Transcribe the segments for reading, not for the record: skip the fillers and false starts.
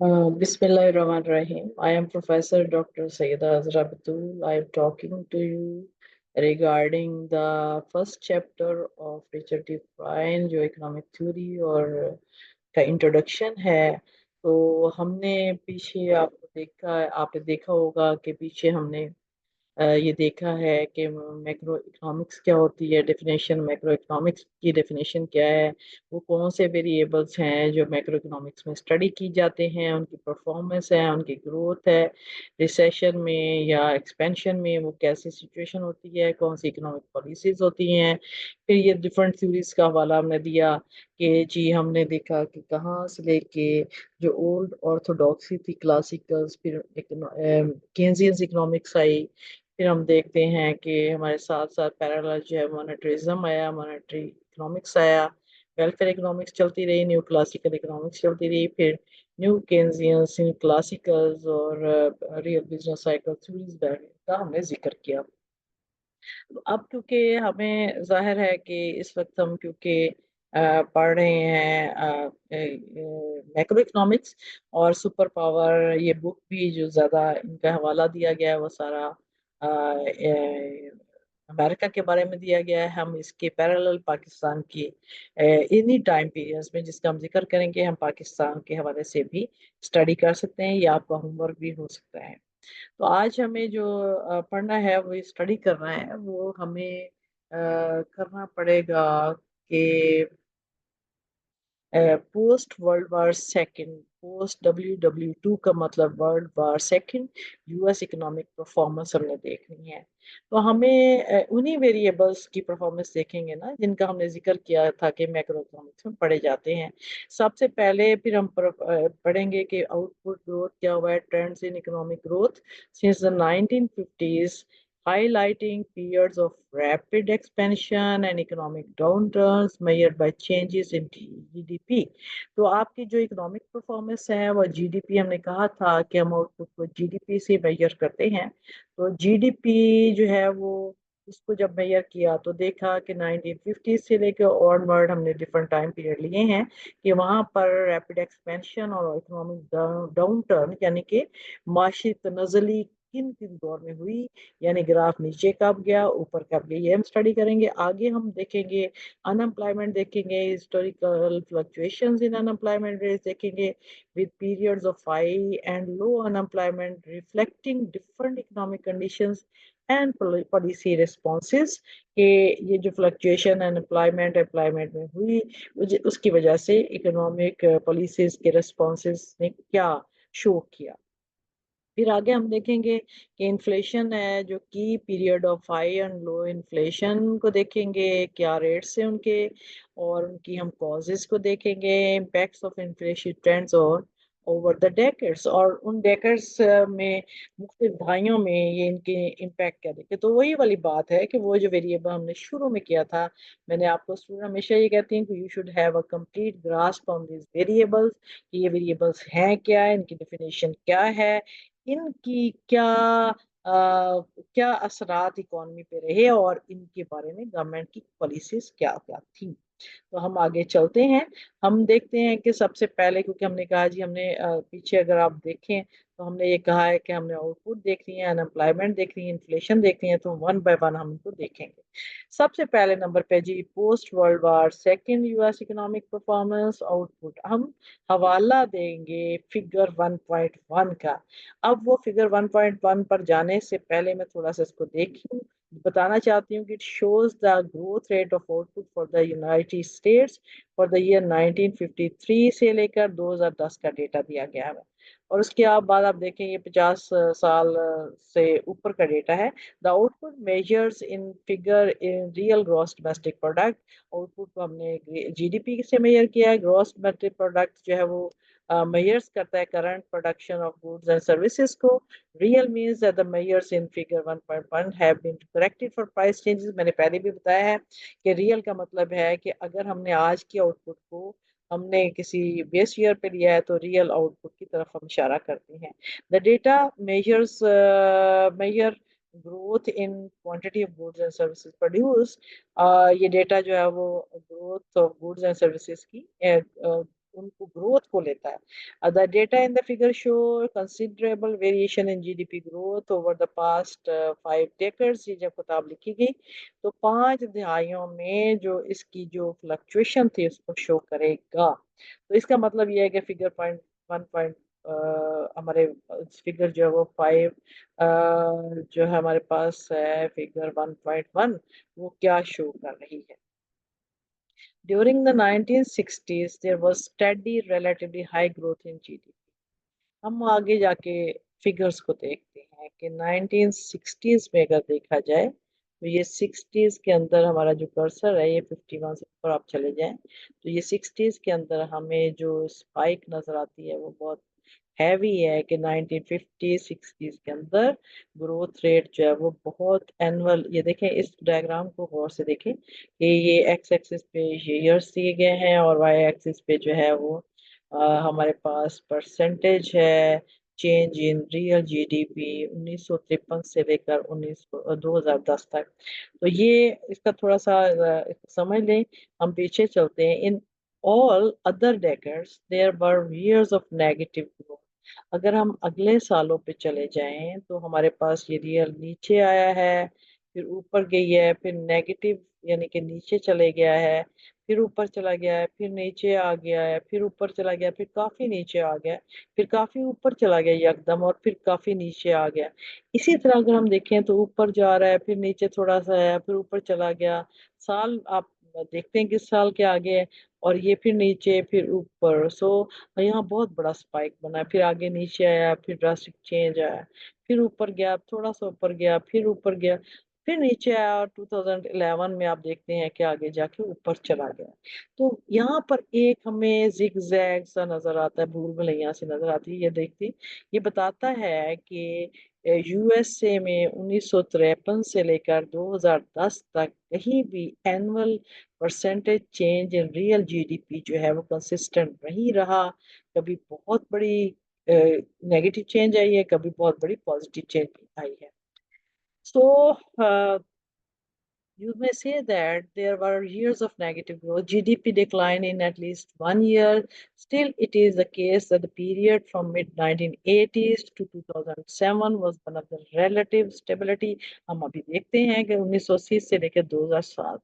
Bismillahirrahmanirrahim. I am Professor Dr. Sayyida Azra Batul. I am talking to you regarding the first chapter of Richard.T Froyen जो economic theory और का introduction है। तो हमने पीछे आपने देखा होगा कि पीछे हमने ये देखा है कि मैक्रो इकोनॉमिक्स क्या होती है, डेफिनेशन मैक्रो इकोनॉमिक्स की डेफिनेशन क्या है, वो कौन से वेरिएबल्स हैं जो मैक्रो इकोनॉमिक्स में स्टडी की जाते हैं, उनकी परफॉर्मेंस है, उनकी ग्रोथ है, रिसेशन में या एक्सपेंशन में वो कैसी सिचुएशन होती है, कौन सी इकोनॉमिक पॉलिसीज होती हैं। फिर ये डिफरेंट थ्योरीज का हवाला हमने दिया कि जी हमने देखा कि कहाँ से लेके जो ओल्ड ऑर्थोडॉक्सी थी क्लासिकल्स, फिर केन्जियंस इकोनॉमिक्स आई, फिर हम देखते हैं कि हमारे साथ साथ पैरेलल जो है मॉनेटरिज्म आया, मॉनेटरी इकोनॉमिक्स आया, वेलफेयर इकोनॉमिक्स चलती रही, न्यू क्लासिकल इकोनॉमिक्स चलती रही, फिर न्यू केन्जियंस, न्यू क्लासिकल्स और रियल बिजनेस साइकिल थ्योरीज का हमने जिक्र किया। तो अब क्योंकि हमें जाहिर है कि इस वक्त हम क्योंकि पढ़ रहे हैं मैक्रो इकोनॉमिक्स और सुपर पावर, ये बुक भी जो ज़्यादा इनका हवाला दिया गया है वो सारा अमेरिका के बारे में दिया गया है। हम इसके पैरेलल पाकिस्तान की इन्हीं टाइम पीरियड्स में जिसका हम जिक्र करेंगे, हम पाकिस्तान के हवाले से भी स्टडी कर सकते हैं, या आपका होमवर्क भी हो सकता है। तो आज हमें जो पढ़ना है, वो स्टडी करना है, वो हमें करना पड़ेगा कि post world war second, post WW2 का मतलब world war second, US economic performance हमने देखनी है। तो हमें उन्हीं वेरिएबल्स की परफॉर्मेंस देखेंगे ना जिनका हमने जिक्र किया था कि मैक्रो इकोनॉमिक्स में पढ़े जाते हैं। सबसे पहले फिर हम पढ़ेंगे कि आउटपुट ग्रोथ क्या हुआ है, trends in economic growth since the 1950s, highlighting periods of rapid expansion and economic downturns measured by changes in GDP। तो आपकी जो इकोनॉमिक परफॉर्मेंस है वो जीडीपी, हमने कहा था कि हम आउटपुट को जीडीपी से मेजर करते हैं। तो जीडीपी जो है वो उसको जब मेजर किया तो देखा कि 1950 से लेकर ऑनवर्ड हमने डिफरेंट टाइम पीरियड लिए हैं कि वहाँ पर रैपिड एक्सपेंशन और इकोनॉमिक डाउन टर्न यानी कि माशी तनज़ली किन किन दौर में हुई, यानी ग्राफ नीचे कब गया ऊपर कब गया, ये हम स्टडी करेंगे। आगे हम देखेंगे अनएम्प्लॉयमेंट, देखेंगे historical fluctuations in unemployment rates, देखेंगे with periods of high and low unemployment reflecting different economic conditions and policy responses के ये जो फ्लक्चुएशन अनएम्प्लॉयमेंट एम्प्लॉयमेंट में हुई उसकी वजह से इकोनॉमिक पॉलिसीज के रिस्पॉन्सेज ने क्या शो किया। फिर आगे हम देखेंगे कि इन्फ्लेशन है जो की period of high and low inflation को देखेंगे, क्या रेट्स हैं उनके, और उनकी हम कॉजेज को देखेंगे, इम्पैक्ट्स ऑफ इन्फ्लेशन ट्रेंड्स और ओवर द डेकेड्स, और उन डेकेड्स में मुख्तलिफ दहाइयों में ये इनके इम्पैक्ट क्या देखे। तो वही वाली बात है कि वो जो वेरिएबल हमने शुरू में किया था, मैंने आपको स्टूडेंट हमेशा ये कहती हूँ कि you should have a complete grasp on this variables, कि ये वेरिएबल्स हैं क्या, इनकी डेफिनेशन क्या है, इनकी क्या असरात इकोनॉमी पे रहे, और इनके बारे में गवर्नमेंट की पॉलिसीज क्या क्या थी। तो हम आगे चलते हैं। हम देखते हैं कि सबसे पहले, क्योंकि हमने कहा जी हमने पीछे अगर आप देखें तो हमने ये कहा है कि हमने आउटपुट देख रही है, अनएम्प्लॉयमेंट देख रही है, इन्फ्लेशन देख रही है, तो वन बाय वन हम इनको देखेंगे। सबसे पहले नंबर पे जी post world war second US economic performance output, हम हवाला देंगे फिगर 1.1 का। अब वो फिगर 1.1 पर जाने से पहले मैं थोड़ा सा इसको देखूं, बताना चाहती हूँ कि it shows the growth rate of output for the United states for the year 1953 से लेकर 2010 का डेटा दिया गया है। और उसके बाद आप देखें ये 50 साल से ऊपर का डेटा है। The output measures in figure in real gross domestic product, output को हमने जीडीपी से मेजर किया है। ग्रॉस डोमेस्टिक प्रोडक्ट जो है वो मेजर्स करता है current production of goods and services को। Real means that the measures in figure 1.1 have been corrected for price changes. मैंने पहले भी बताया है कि रियल का मतलब है कि अगर हमने आज की आउटपुट को हमने किसी बेस ईयर पे लिया है तो रियल आउटपुट की तरफ हम इशारा करते हैं। The data measures measure growth in quantity of goods and services produce. ये डेटा जो है वो growth of goods and services की उनको ग्रोथ को लेता है। The data in the figure show considerable variation in GDP growth over the past 5 decades। ये जब किताब लिखी गई तो 5 दहाइयों में जो इसकी जो फ्लक्चुएशन थी उसको शो करेगा। तो इसका मतलब ये है कि फिगर पॉइंट 1 हमारे फिगर जो है वो 5 जो है हमारे पास है फिगर 1.1 वो क्या शो कर रही है। During the 1960s, there was steady, relatively high growth in GDP। हम आगे जाके फिगर्स को देखते हैं कि 1960s में अगर देखा जाए तो ये 60s के अंदर हमारा जो कर्सर है ये 51 से ऊपर आप चले जाएं तो ये 60s के अंदर हमें जो स्पाइक नजर आती है वो बहुत हैवी है कि 1950 60s के अंदर ग्रोथ रेट जो है वो बहुत एनुअल। ये देखें इस डायग्राम को गौर से देखें कि ये एक्स एक्सिस पे ये ईयर्स दिए गए हैं और वाई एक्सिस पे जो है वो हमारे पास परसेंटेज है चेंज इन रियल जीडीपी 1953 से लेकर 2010 तक। तो ये इसका थोड़ा सा समझ लें। हम पीछे चलते हैं। In all other decades there were years of negative growth. अगर हम अगले सालों पे चले जाएं तो हमारे पास ये रियल नीचे आया है फिर ऊपर गई है फिर नेगेटिव यानी कि नीचे चले गया है फिर ऊपर चला गया है फिर नीचे आ गया है फिर ऊपर चला गया फिर काफी नीचे आ गया फिर काफी ऊपर चला गया एकदम और फिर काफी नीचे आ गया। इसी तरह अगर हम देखें तो ऊपर जा रहा है फिर नीचे थोड़ा सा है फिर ऊपर चला गया। साल आप देखते हैं किस साल के आगे है और ये फिर नीचे फिर ऊपर। सो यहाँ बहुत बड़ा स्पाइक बना फिर आगे नीचे आया फिर ड्रास्टिक चेंज आया फिर ऊपर गया थोड़ा सा ऊपर गया फिर ऊपर गया फिर नीचे आया और 2011 में आप देखते हैं कि आगे जाके ऊपर चला गया। तो यहाँ पर एक हमें जिग जैग सा नजर आता है भूल भुलैया से नजर आती है। ये देखती ये बताता है कि यूएसए में 1953 से लेकर 2010 तक कहीं भी annual percentage change in real GDP जो है वो कंसिस्टेंट नहीं रहा। कभी बहुत बड़ी नेगेटिव चेंज आई है कभी बहुत बड़ी पॉजिटिव चेंज आई है। सो you may say that there were years of negative growth, GDP decline in at least 1 year. Still, it is the case that the period from mid 1980s to 2007 was one of the relative stability। हम अभी देखते हैं कि 1980 से लेकर 2007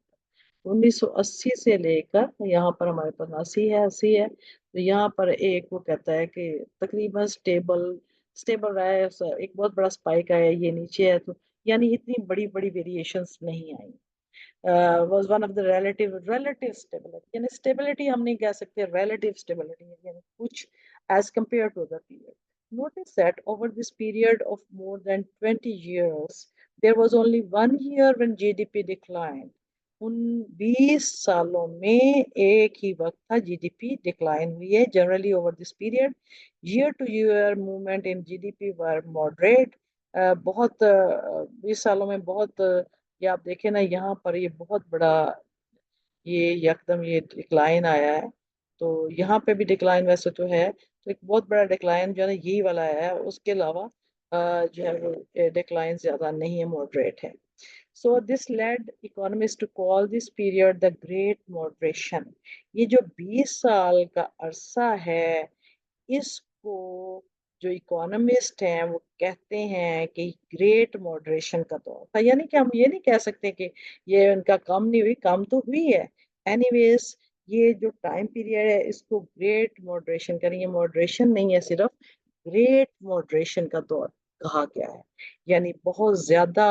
1980 से लेकर यहाँ पर हमारे पास 80 है तो यहाँ पर एक वो कहता है कि तकरीबन स्टेबल स्टेबल रहा है। एक बहुत बड़ा स्पाइक आया ये नीचे है तो यानी इतनी बड़ी बड़ी वेरिएशंस नहीं आई। was one of the relative stability यानी stability हम नहीं कह सकते relative stability यानी कुछ as compared to the period। Notice that over this period of more than 20 years there was only 1 year when GDP declined। उन 20 सालों में एक ही वक्त था जीडीपी डिक्लाइन हुई है। Generally over this period year two year movement in GDP were moderate. बहुत 20 सालों में बहुत ये आप देखें ना यहाँ पर ये बहुत बड़ा ये एकदम ये डिक्लाइन आया है। तो यहाँ पे भी डिक्लाइन वैसे तो है तो एक बहुत बड़ा डिक्लाइन जो है ना यही वाला आया है। उसके अलावा जो है वो डिक्लाइन ज्यादा नहीं है मॉडरेट है। So this led economist to call this period the great moderation. ये जो 20 साल का अरसा है इसको जो इकोनॉमिस्ट हैं वो कहते हैं कि ग्रेट मॉडरेशन का दौर था। यानी कि हम ये नहीं कह सकते कि ये उनका कम नहीं हुई कम तो हुई है। एनीवेज ये जो टाइम पीरियड है इसको ग्रेट मॉडरेशन करेंगे मॉडरेशन नहीं है सिर्फ ग्रेट मॉडरेशन का दौर कहा गया है। यानी बहुत ज्यादा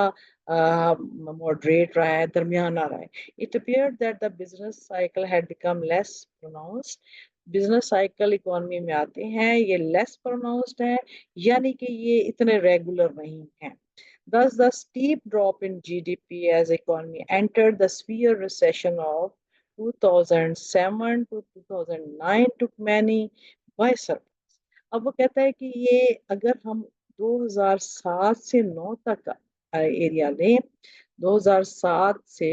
मॉडरेट रहा है दरमियाना रहा है। It appeared that the business cycle had become less pronounced. Business cycle economy में आते हैं ये लेस प्रोनाउंस्ड है यानी कि ये इतने रेगुलर नहीं है। Thus, the steep drop in GDP as economy entered the severe recession of 2007 to 2009 took many by surprise। अब वो कहता है कि ये अगर हम 2007 से 9 तक का एरिया लें 2007 से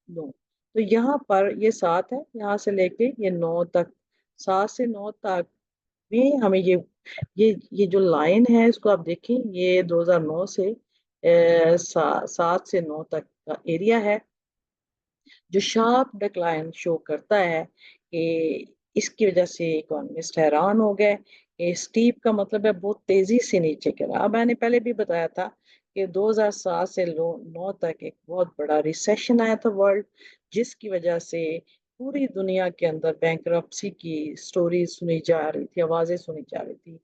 9 तो यहाँ पर ये 7 है यहाँ से लेके ये 9 तक 7 से 9 तक में हमें ये जो लाइन है इसको आप देखें ये 2009 से 7 से 9 तक का एरिया है जो शार्प डिक्लाइन शो करता है कि इसकी वजह से इकोनॉमिस्ट हैरान हो गए कि स्टीप का मतलब है बहुत तेजी से नीचे गिरा। अब मैंने पहले भी बताया था कि 2007 से 9 तक एक बहुत बड़ा रिसेशन आया था वर्ल्ड, जिसकी वजह से पूरी दुनिया के अंदर बैंकरप्सी की स्टोरी सुनी जा रही थी, आवाजें सुनी जा रही थी,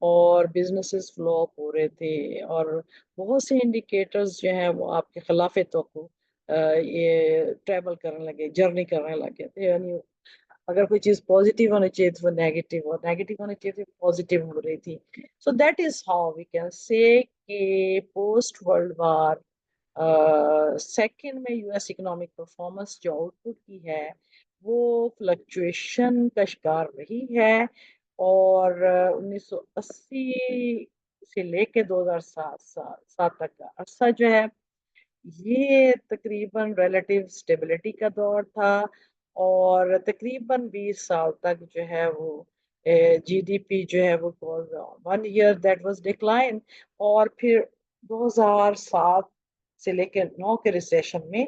और बिजनेसेस फ्लॉप हो रहे थे, और बहुत से इंडिकेटर्स जो हैं वो आपके खिलाफ तो ये ट्रेवल करने लगे, जर्नी करने लगे थे। यानी अगर कोई चीज पॉजिटिव होनी चाहिए तो वो नेगेटिव, और नेगेटिव होनी चाहिए तो पॉजिटिव हो रही थी। So that is how we can say कि पोस्ट वर्ल्ड वार सेकंड में यूएस इकोनॉमिक परफॉर्मेंस जो आउटपुट की है वो फ्लक्चुएशन का शिकार रही है। और 1980 से लेके 2007 तक का अरसा जो है ये तकरीबन रिलेटिव स्टेबिलिटी का दौर था, और तकरीबन 20 साल तक जो है वो जीडीपी जो है वो 1 ईयर दैट वाज डिक्लाइन। और फिर 2007 से लेकर 9 के रिसेशन में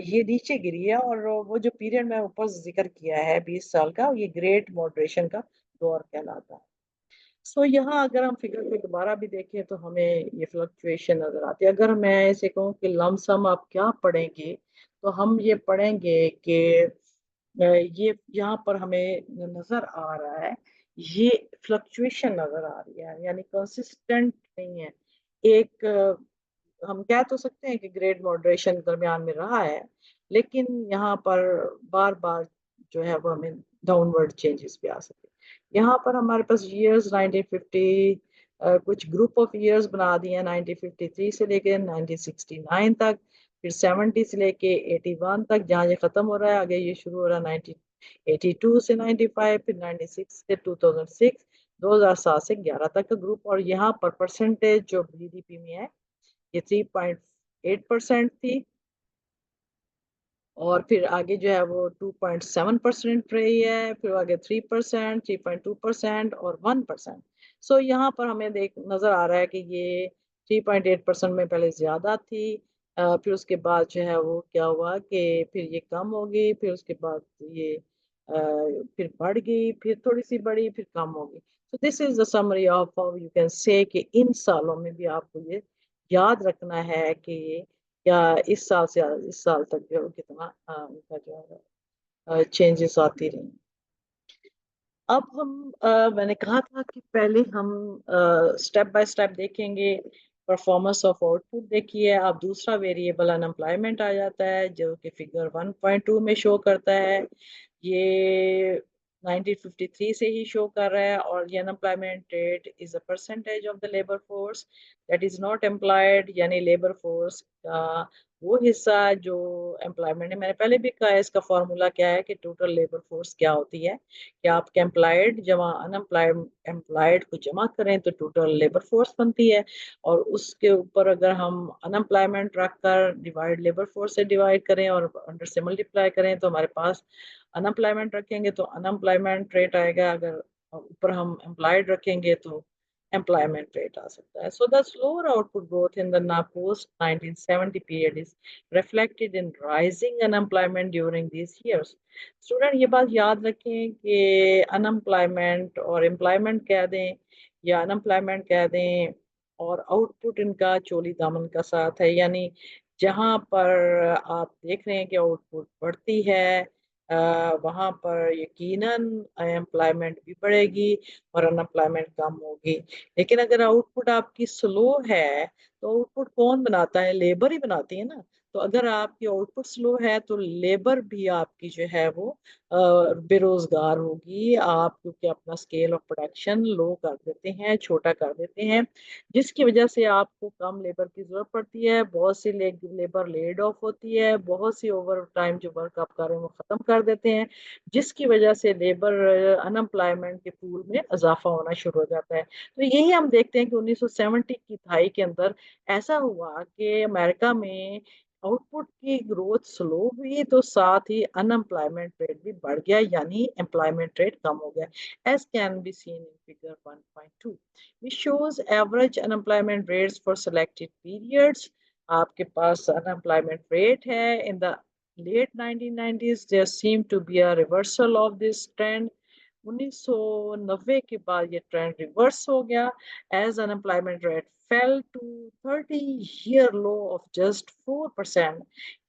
ये नीचे गिरी है, और वो जो पीरियड मैं ऊपर जिक्र किया है 20 साल का, ये ग्रेट मॉडरेशन का दौर कहलाता है। सो यहाँ अगर हम फिगर को दोबारा भी देखें तो हमें ये फ्लक्चुएशन नजर आती है। अगर मैं ऐसे कहूँ कि लमसम आप क्या पढ़ेंगे, तो हम ये पढ़ेंगे कि ये यहाँ पर हमें नजर आ रहा है, ये फ्लक्चुएशन नजर आ रही है, यानी कंसिस्टेंट नहीं है। एक हम कह तो सकते हैं कि ग्रेड मॉडरेशन दरमियान में रहा है, लेकिन यहाँ पर बार बार जो है वो हमें डाउनवर्ड चेंजेस भी आ सकते हैं। यहाँ पर हमारे पास ईयर्स 1950 कुछ ग्रुप ऑफ ईयर्स बना दिए हैं, 1953 से लेके 1969 तक, फिर 70 से लेके 81 तक जहाँ ये खत्म हो रहा है, आगे ये शुरू हो रहा है 1982 से 95, फिर 96 से 2006, 2007 से 11 तक का ग्रुप। और यहाँ पर परसेंटेज जो जीडीपी में है ये 3.8% थी, और फिर आगे जो है वो 2.7% रही है, फिर आगे 3%, 3.2% और 1%। सो यहाँ पर हमें देख नजर आ रहा है कि ये 3.8% में पहले ज्यादा थी, फिर उसके बाद जो है वो क्या हुआ कि फिर ये कम हो गई, फिर उसके बाद ये फिर बढ़ गई, फिर थोड़ी सी बढ़ी, फिर कम हो गई। तो this is the summary of how you can say कि इन सालों में भी आपको ये याद रखना है कि या इस साल से इस साल तक जो कितना उनका जो है चेंजेस आती रही। अब हम मैंने कहा था कि पहले हम स्टेप बाय स्टेप देखेंगे। परफॉर्मेंस ऑफ आउटपुट देखिए, अब दूसरा वेरिएबल अनएम्प्लॉयमेंट आ जाता है जो कि फिगर 1.2 में शो करता है। ये 1953 से ही शो कर रहा है, और ये unemployment rate is a percentage of the labour force that is not employed, यानी लेबर फोर्स का वो हिस्सा जो एम्प्लॉयमेंट है। मैंने पहले भी कहा है इसका फॉर्मूला क्या है कि टोटल लेबर फोर्स क्या होती है, कि आपके एम्प्लॉयड जमा अनएम्प्लॉयड एम्प्लॉयड को जमा करें तो टोटल लेबर फोर्स बनती है, और उसके ऊपर अगर हम अनएम्प्लॉयमेंट रखकर डिवाइड लेबर फोर्स से डिवाइड करें और अंडर से मल्टीप्लाई करें तो हमारे पास अनएम्प्लॉयमेंट रखेंगे तो अनएम्प्लॉयमेंट रेट आएगा, अगर ऊपर हम एम्प्लॉयड रखेंगे तो employment rate आ सकता है। So the slower output growth in the post 1970 period is reflected in rising unemployment during these years. Student ये बात याद रखें कि अनएम्प्लॉयमेंट और एम्प्लॉयमेंट कह दें या अनएम्प्लॉयमेंट कह दें, और आउटपुट इनका चोली दामन का साथ है, यानी जहां पर आप देख रहे हैं कि आउटपुट बढ़ती है वहां पर यकीनन एम्प्लॉयमेंट भी बढ़ेगी और अनएम्प्लॉयमेंट कम होगी। लेकिन अगर आउटपुट आपकी स्लो है तो आउटपुट कौन बनाता है, लेबर ही बनाती है ना। तो अगर आपकी आउटपुट स्लो है तो लेबर भी आपकी जो है वो बेरोजगार होगी। आप क्योंकि अपना स्केल ऑफ प्रोडक्शन लो कर देते हैं, छोटा कर देते हैं, जिसकी वजह से आपको कम लेबर की जरूरत पड़ती है, बहुत सी लेबर लेड ऑफ होती है, बहुत सी ओवर टाइम जो वर्क आप कर रहे हैं वो खत्म कर देते हैं, जिसकी वजह से लेबर अनएम्प्लॉयमेंट के पूल में इजाफा होना शुरू हो जाता है। तो यही हम देखते हैं कि 1970 की दहाई के अंदर ऐसा हुआ कि अमेरिका में आउटपुट की ग्रोथ स्लो हुई तो साथ ही अनएम्प्लॉयमेंट रेट भी बढ़ गया, यानी एम्प्लॉयमेंट रेट कम हो गया। As can be seen in figure 1.2 which shows average unemployment rates for selected periods। आपके पास अनएम्प्लॉयमेंट रेट है in the late 1990s there seemed to be a reversal of this trend. 1990 के बाद ये trend reverse हो गया as unemployment rate fell to 30-year low of just 4%।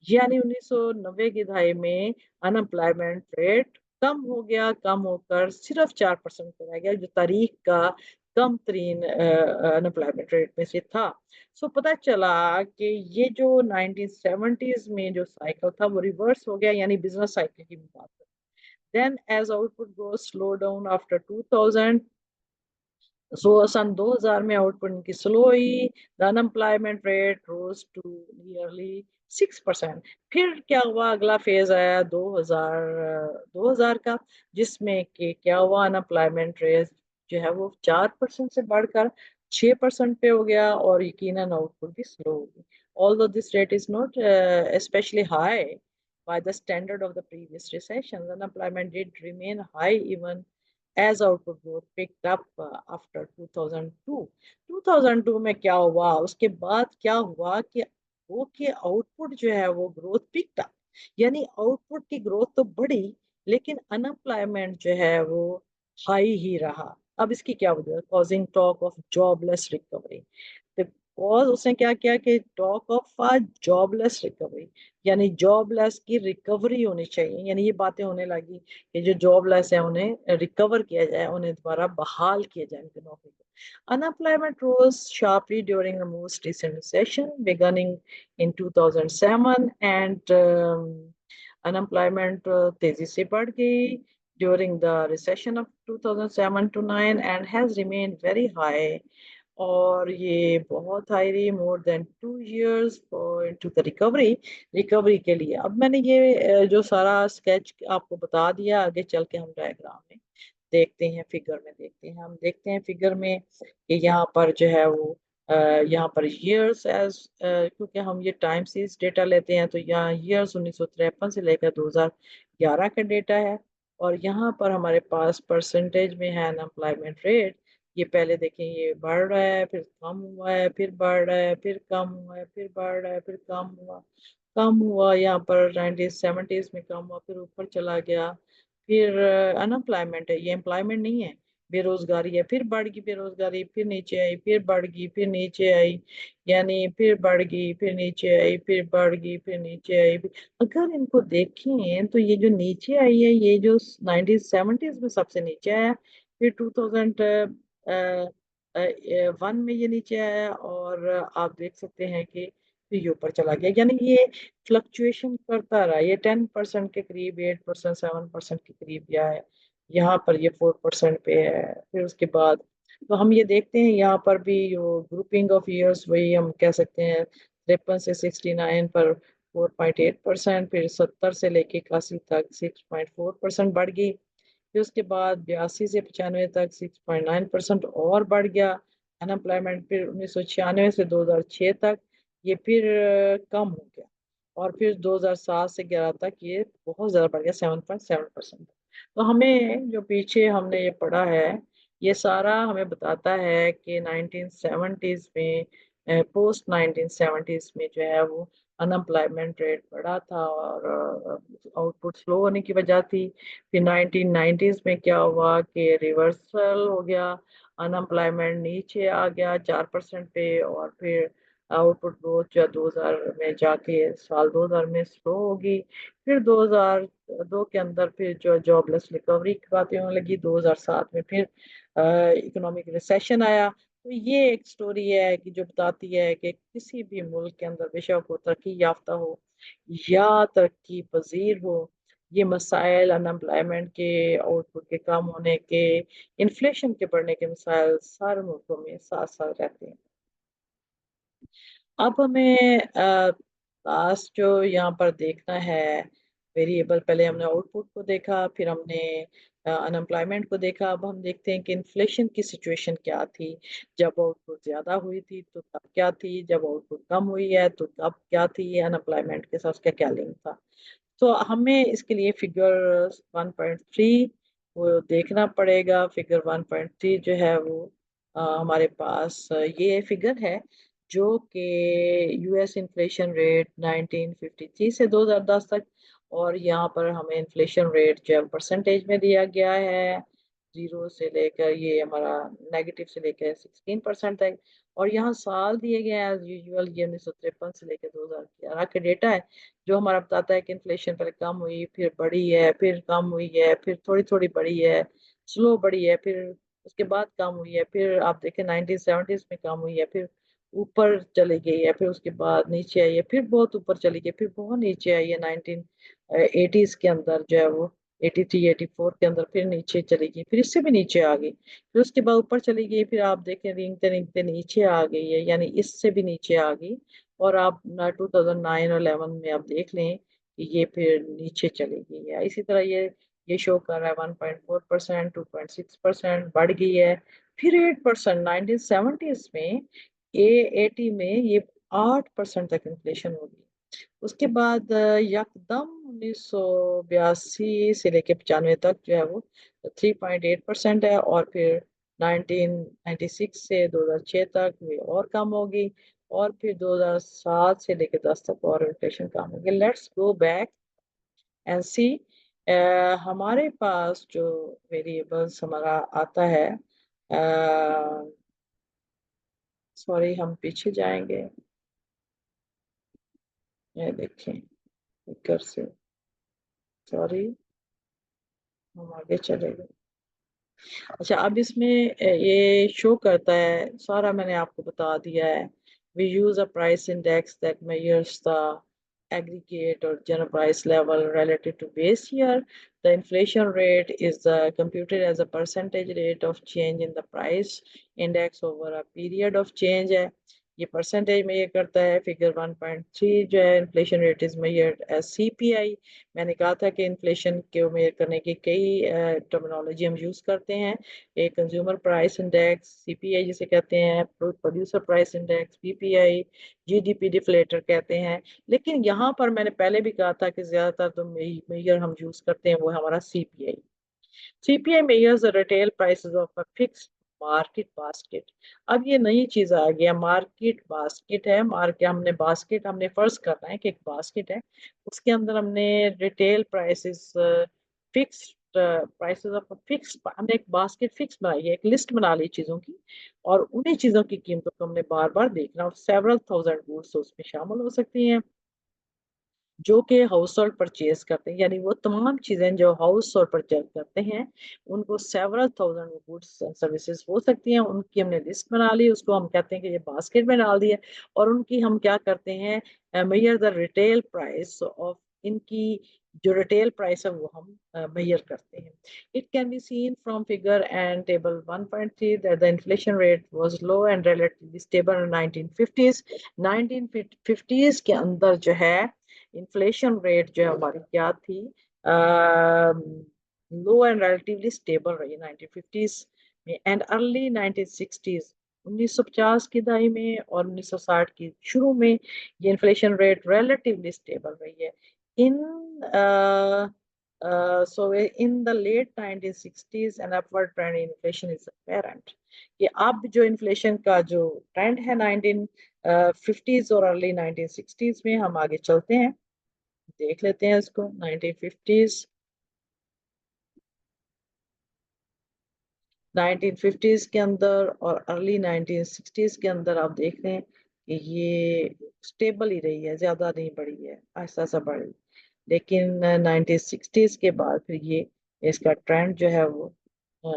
यानी 1990 की दहाई में अनएम्प्लॉयमेंट रेट कम हो गया, कम होकर सिर्फ 4% पे रह गया, जो तारीख का कम तरीन अनएम्प्लॉयमेंट रेट में से था। सो पता चला कि ये जो 1970s में जो साइकिल था वो रिवर्स हो गया, यानी बिजनेस साइकिल की बात है। Then as output growth slowed down after 2000, सन 2000 में आउटपुट इनकी स्लो हुई, the unemployment rate rose to nearly 6%। फिर क्या हुआ, अगला फेज आया 2000 का, जिसमें कि क्या हुआ, अनएम्प्लॉयमेंट रेट जो है वो 4% से बढ़कर 6% पे हो गया और यकीनन आउटपुट भी स्लो हो गई। Although this rate is not especially high by the standard of the previous recession, unemployment did remain high even as output growth picked up after 2002। 2002 में क्या हुआ, उसके बाद क्या हुआ कि वो कि आउटपुट जो है वो ग्रोथ पिक्ड अप, यानी आउटपुट की ग्रोथ तो बढ़ी लेकिन अनएम्प्लॉयमेंट जो है वो हाई ही रहा। अब इसकी क्या वजह, causing talk of jobless recovery. Because उसने क्या किया कि टॉक ऑफ जॉबलेस रिकवरी, यानी जॉबलेस की रिकवरी होनी चाहिए, यानी ये बातें होने लगी कि जो जॉबलेस है उन्हें रिकवर किया जाए, उन्हें दोबारा बहाल किया जाए उनकी नौकरी को। Unemployment rose sharply during the most recent recession beginning in 2007 and unemployment तेजी से बढ़ गई during the recession of 2007 to 9 and has remained very high, और ये बहुत हाई रही more than 2 years to the recovery के लिए। अब मैंने ये जो सारा स्केच आपको बता दिया, आगे चल के हम डायग्राम में देखते हैं, फिगर में देखते हैं। हम देखते हैं फिगर में कि यहाँ पर जो है वो यहाँ पर ईयर्स एज, क्योंकि हम ये टाइम सीरीज डेटा लेते हैं तो यहाँ ईयर्स 1953 से लेकर 2011 का डेटा है, और यहाँ पर हमारे पास परसेंटेज में है अनएम्प्लॉयमेंट रेट। ये पहले देखें, ये बढ़ रहा है, फिर कम हुआ है, फिर बढ़ रहा है, फिर कम हुआ है, फिर बढ़ रहा है, फिर कम हुआ, यहाँ पर 1970s में कम हुआ, फिर ऊपर चला गया। फिर अनएम्प्लॉयमेंट है, ये एम्प्लॉयमेंट नहीं है, बेरोजगारी है, फिर बढ़ गई बेरोजगारी, फिर नीचे आई, फिर बढ़ गई, फिर नीचे आई, यानी फिर बढ़ गई, फिर नीचे आई, फिर बढ़ गई, फिर नीचे आई। अगर इनको देखें तो ये जो नीचे आई है, ये जो 1970s में सबसे नीचे आया, फिर 2001 में ये नीचे आया, और आप देख सकते हैं कि ये ऊपर चला गया, यानी ये फ्लक्चुएशन करता रहा। ये 10% के करीब, 8%, 7% के करीब गया है, यहाँ पर ये 4% पे है। फिर उसके बाद तो हम ये देखते हैं यहाँ पर भी जो ग्रुपिंग ऑफ ईयर्स, वही हम कह सकते हैं 53 से 69 पर 4.8%, फिर 70 से लेके 81 तक 6.4% बढ़ गई। फिर उसके बाद 82 से 95 तक 6.9% और बढ़ गया अनएम्प्लॉयमेंट। फिर 1996 से 2006 तक ये फिर कम हो गया, और फिर 2007 से 11 तक ये बहुत ज़्यादा बढ़ गया, 7.7%। तो हमें जो पीछे हमने ये पढ़ा है, ये सारा हमें बताता है कि 1970s में, पोस्ट 1970s में जो है वो अनएम्प्लॉयमेंट रेट बढ़ा था और आउटपुट स्लो होने की वजह थी। फिर 1990s में क्या हुआ कि रिवर्सल हो गया, अनएम्प्लॉयमेंट नीचे आ गया 4% पे, और फिर आउटपुट ग्रोथ जो 2000 में जाके साल 2000 में स्लो होगी। फिर 2002 के अंदर फिर जो जॉबलेस रिकवरी की बातें होने लगी, 2007 में फिर इकोनॉमिक रिसेशन आया। तो ये एक स्टोरी है कि जो बताती है कि किसी भी मुल्क के अंदर बेशक वो तरक्की याफ्ता हो या तरक्की पजीर हो, ये मसाइल अनएम्प्लॉयमेंट के, आउटपुट के कम होने के, इन्फ्लेशन के बढ़ने के मसाइल सारे मुल्कों में साथ साथ रहते हैं। अब हमें लास्ट जो यहाँ पर देखना है वेरिएबल, पहले हमने आउटपुट को देखा, फिर हमने अनएम्प्लॉयमेंट को देखा। अब हम देखते हैं कि इन्फ्लेशन की सिचुएशन क्या थी, जब आउटपुट ज़्यादा हुई थी तो तब क्या थी, जब आउटपुट कम हुई है तो तब क्या थी, अनएम्प्लॉयमेंट के साथ उसका क्या लिंक था। तो हमें इसके लिए फिगर 1.3 वो देखना पड़ेगा। फिगर 1.3 जो है वो हमारे पास ये फिगर है जो कि यूएस इन्फ्लेशन रेट 1953 से 2010 तक, और यहाँ पर हमें इन्फ्लेशन रेट जो है परसेंटेज में दिया गया है, 0 से लेकर ये हमारा नेगेटिव से लेकर 16% तक। और यहाँ साल दिए गए हैं एज यूजुअल, ये 1953 से लेकर 2011 का डेटा है, जो हमारा बताता है कि इन्फ्लेशन पहले कम हुई, फिर बढ़ी है, फिर कम हुई है, फिर थोड़ी थोड़ी बढ़ी है, स्लो बढ़ी है, फिर उसके बाद कम हुई है, फिर आप देखें 1970s में कम हुई है, फिर ऊपर चली गई है, फिर उसके बाद नीचे आई है, फिर बहुत ऊपर चली गई, फिर बहुत नीचे आई है 1980s के अंदर जो है वो 83 84 के अंदर, फिर नीचे चली गई, फिर इससे भी नीचे आ गई, फिर उसके बाद ऊपर चली गई, फिर आप देखें रेंगते रेंगते नीचे आ गई है, यानी इससे भी नीचे आ गई। और आप 2009 और 11 में आप देख लें कि ये फिर नीचे चली गई है। इसी तरह ये शो कर रहा है 1.4%, 2.6% बढ़ गई है, फिर 8%। 1970s में ए 80 में ये 8% तक इन्फ्लेशन होगी। उसके बाद यकदम 1982 से लेकर 95 तक जो है वो 3.8% है, और फिर 1996 से 2006 तक ये और कम होगी, और फिर 2007 से लेकर 10 तक और इन्फ्लेशन कम होगी। लेट्स गो बैक एंड सी, हमारे पास जो वेरिएबल्स हमारा आता है, सॉरी हम पीछे जाएंगे, ये देखें कर से, सॉरी हम आगे चले गए। अच्छा, अब इसमें ये शो करता है सारा, मैंने आपको बता दिया है। We use a price index that measures the aggregate or general price level relative to base year. The inflation rate is computed as a percentage rate of change in the price index over a period of change है। ये percentage में ये करता है। Figure 1.3 जो है inflation rate is measured as CPI. मैंने कहा था कि इन्फ्लेशन को मेजर करने की कई टर्मिनोलॉजी हम यूज करते हैं। एक कंज्यूमर प्राइस इंडेक्स सीपीआई जिसे कहते हैं, producer price index PPI, GDP deflator कहते हैं। लेकिन यहाँ पर मैंने पहले भी कहा था कि ज्यादातर जो मेजर हम यूज करते हैं वो है हमारा CPI. CPI measures the retail prices of a fixed market basket. अब ये नई चीज आ गया, मार्केट बास्केट है। मार्केट हमने बास्केट हमने फर्ज करना है कि एक बास्केट है, उसके अंदर हमने retail prices, fixed prices of fix, हमने एक बास्केट फिक्स बनाई है, एक लिस्ट बना ली चीजों की, और उन्हीं चीजों की कीमतों को हमने बार बार देखना, और सेवरल थाउजेंड गुड्स उसमें शामिल हो सकती हैं जो कि हाउस होल्ड परचेज करते हैं, यानी वो तमाम चीजें जो हाउस होल्ड परचेज करते हैं उनको several thousand goods and services हो सकती हैं। उनकी हमने लिस्ट बना ली, उसको हम कहते हैं कि ये बास्केट में डाल दिया, और उनकी हम क्या करते हैं, measure the retail price of, इनकी जो रिटेल प्राइस है वो हम मेजर करते हैं। It can be scene from figure and table 1.3 that the inflation rate was low and relatively stable in 1950s। 1950s के अंदर जो है इन्फ्लेशन रेट जो है हमारी क्या थी, लो एंड रिलेटिवली स्टेबल रही 1950s में, एंड अर्ली 1960s 1950 की दहाई में और 1960 की शुरू में ये इन्फ्लेशन रेट रिलेटिवली स्टेबल रही है। इन so in the late 1960s an upward trend in inflation is apparent, कि अब जो इन्फ्लेशन का जो ट्रेंड है 1950s और अर्ली 1960s में, हम आगे चलते हैं देख लेते हैं इसको। 1950s के अंदर और अर्ली 1960s के अंदर आप देख रहे हैं कि ये स्टेबल ही रही है, ज्यादा नहीं बढ़ी है, ऐसा सा बढ़ी। लेकिन 1960s के बाद फिर ये इसका ट्रेंड जो है वो अ,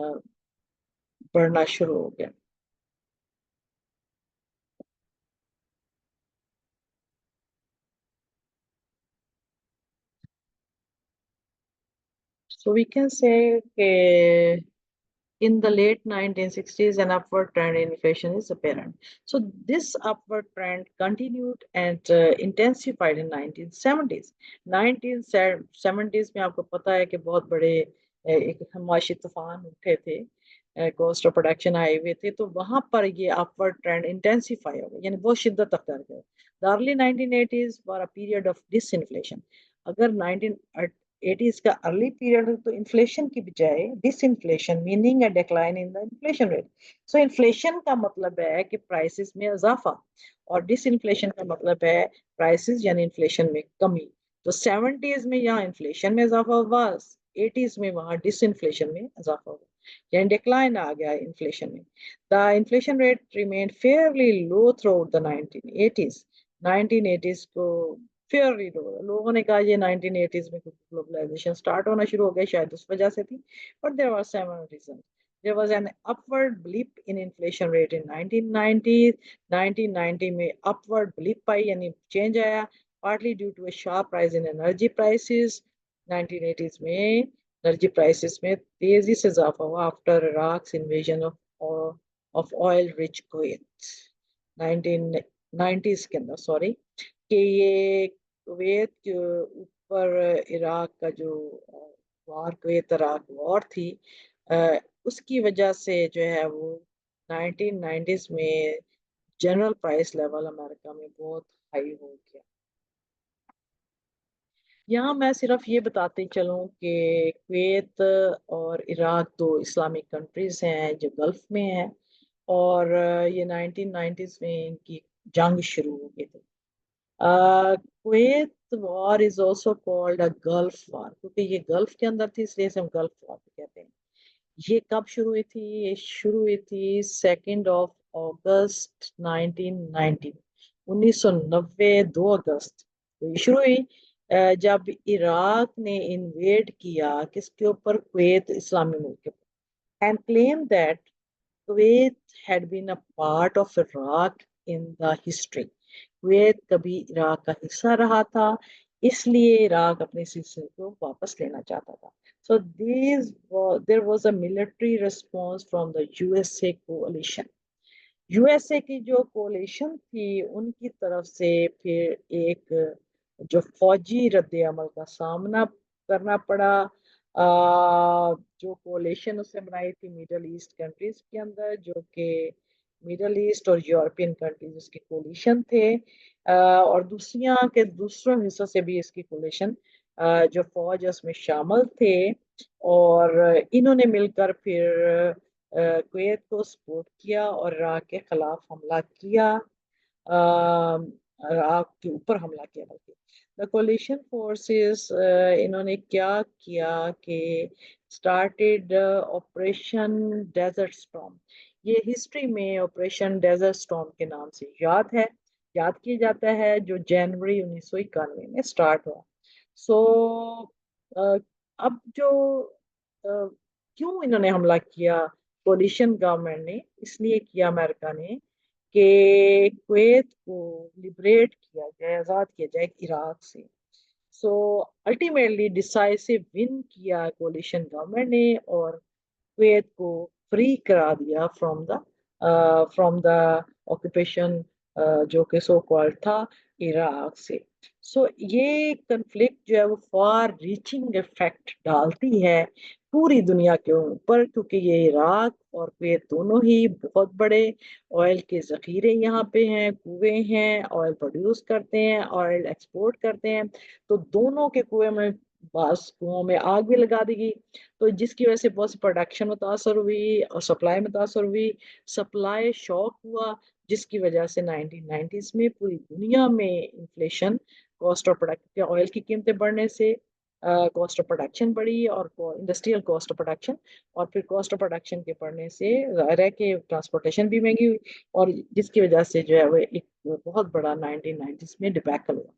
बढ़ना शुरू हो गया। So we can say in the late 1960s, an upward trend in inflation is apparent. So this upward trend continued and intensified in 1970s. 1970s में आपको पता है कि बहुत बड़े एक माशी तूफान उठे थे, कॉस्ट ऑफ प्रोडक्शन आए हुए थे, तो वहां पर ये अपवर्ड ट्रेंड इंटेंसिफाई हो गया, यानी बहुत शिद्दत तक कर गया। The early 1980s were a period of disinflation। अगर 19 80s का अर्ली पीरियड तो इन्फ्लेशन की बजाय disinflation, meaning a decline in the inflation rate. So inflation का मतलब है कि प्राइसेस में इजाफा, और डिसइन्फ्लेशन का मतलब है प्राइसेस यानी इन्फ्लेशन में कमी। तो 70s में यहाँ इन्फ्लेशन में इजाफा हुआ, 80s में वहाँ डिसइन्फ्लेशन में इजाफा हुआ, यानी डिक्लाइन आ गया इन्फ्लेशन में। The inflation rate remained Fairlie low through out the 1980s। 1980s को फेयरली लो, लोगों ने कहा ये 1980s में ग्लोबलाइजेशन स्टार्ट होना शुरू हो गया, शायद उस वजह से थी, but there were several reason. There was an upward blip in inflation rate in 1990s. 1990 में upward blip आई, यानी चेंज आया, partly due to a sharp rise in energy prices. 1980s में एनर्जी प्राइसेस में तेजी से इजाफा हुआ after Iraq's invasion of oil rich Kuwait 1990s के अंदर, सॉरी, कि ये कुवैत के ऊपर इराक का जो वार, कुवैत इराक वॉर थी, उसकी वजह से जो है वो 1990s में जनरल प्राइस लेवल अमेरिका में बहुत हाई हो गया। यहाँ मैं सिर्फ ये बताते चलूँ कि कुवैत और इराक दो इस्लामिक कंट्रीज हैं जो गल्फ में हैं, और ये 1990s में इनकी जंग शुरू हो गई थी। Kuwait war is also called a gulf war, क्योंकि ये गल्फ के अंदर थी इसलिए इसे हम गल्फ वॉर कहते हैं। ये कब शुरू हुई थी? ये शुरू हुई थी 2 अगस्त 1990, 1990, 2 अगस्त। तो ये शुरू हुई जब इराक ने इन्वेड किया किसके ऊपर? कुवैत इस्लामी मुल्क के ऊपर, and claim that Kuwait had been a part of Iraq in the history. Kuwait कभी इराक का हिस्सा रहा था, इसलिए इराक अपने हिस्से को वापस लेना चाहता था। So there was a military response from the USA coalition. USA की जो कोalition थी उनकी तरफ से फिर एक जो फौजी रद्द अमल का सामना करना पड़ा। जो कोalition उसने बनाई थी मिडल ईस्ट कंट्रीज के अंदर, जो कि मिडल ईस्ट और यूरोपियन कंट्रीज उसके कोalition थे, और दूसरों हिस्सों से भी इसकी कोalition जो फौज है उसमें शामिल थे, और इन्होंने मिलकर फिर कुवैत को सपोर्ट किया और इराक के खिलाफ हमला किया, इराक के ऊपर हमला किया बल्कि। द कोलिशन फोर्सेस इन्होंने क्या किया कि स्टार्टेड ऑपरेशन डेजर्ट स्टॉर्म। ये हिस्ट्री में ऑपरेशन डेजर्ट स्टॉर्म के नाम से याद किया जाता है, जो जनवरी 1991 में स्टार्ट हुआ। सो अब जो अ, क्यों इन्होंने हमला किया? कोलिशन गवर्नमेंट ने इसलिए किया, अमेरिका ने, कि कुवैत को लिबरेट किया जाए, आज़ाद किया जाए इराक से। सो अल्टीमेटली डिसाइसिव विन किया कोलिशन गवर्नमेंट ने, और कुवैत को फ्री करा दिया फ्रॉम द ऑक्यूपेशन जो कि सो कॉल्ड था इराक से। सो ये कन्फ्लिक्ट जो है वो फार रीचिंग इफेक्ट डालती है पूरी दुनिया के ऊपर, क्योंकि ये इराक और कुवैत दोनों ही बहुत बड़े ऑयल के जखीरे यहाँ पे हैं, कुएं हैं, ऑयल प्रोड्यूस करते हैं, ऑयल एक्सपोर्ट करते हैं। तो दोनों के कुएं में, बास कुओं में आग भी लगा दी गई, तो जिसकी वजह से बहुत सी प्रोडक्शन मुतासर हुई और सप्लाई मुतासर हुई, सप्लाई शॉक हुआ, जिसकी वजह से 1990s में पूरी दुनिया में inflation, cost of production, oil की कीमतें बढ़ने से कॉस्ट ऑफ प्रोडक्शन बढ़ी, और इंडस्ट्रियल कॉस्ट ऑफ प्रोडक्शन, और फिर कॉस्ट ऑफ प्रोडक्शन के बढ़ने से जाहिर है कि ट्रांसपोर्टेशन भी महंगी हुई, और जिसकी वजह से जो है वो एक बहुत बड़ा 1990s में डिबैकल हुआ।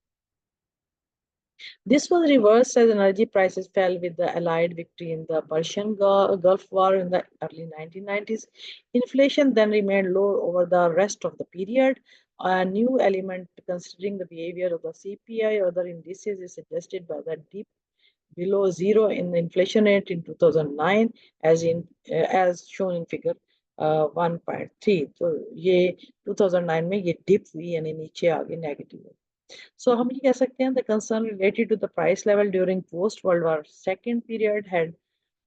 This was reversed as energy prices fell with the Allied victory in the Persian Gulf War in the early 1990s. Inflation then remained low over the rest of the period. A new element considering the behavior of the CPI or other indices is suggested by the dip below zero in the inflation rate in 2009, as shown in figure 1.3. तो ये 2009 में ये dip हुई, यानी नीचे आ गई, negative. So हम ये कह सकते हैं the concern related to the price level during post World War II period had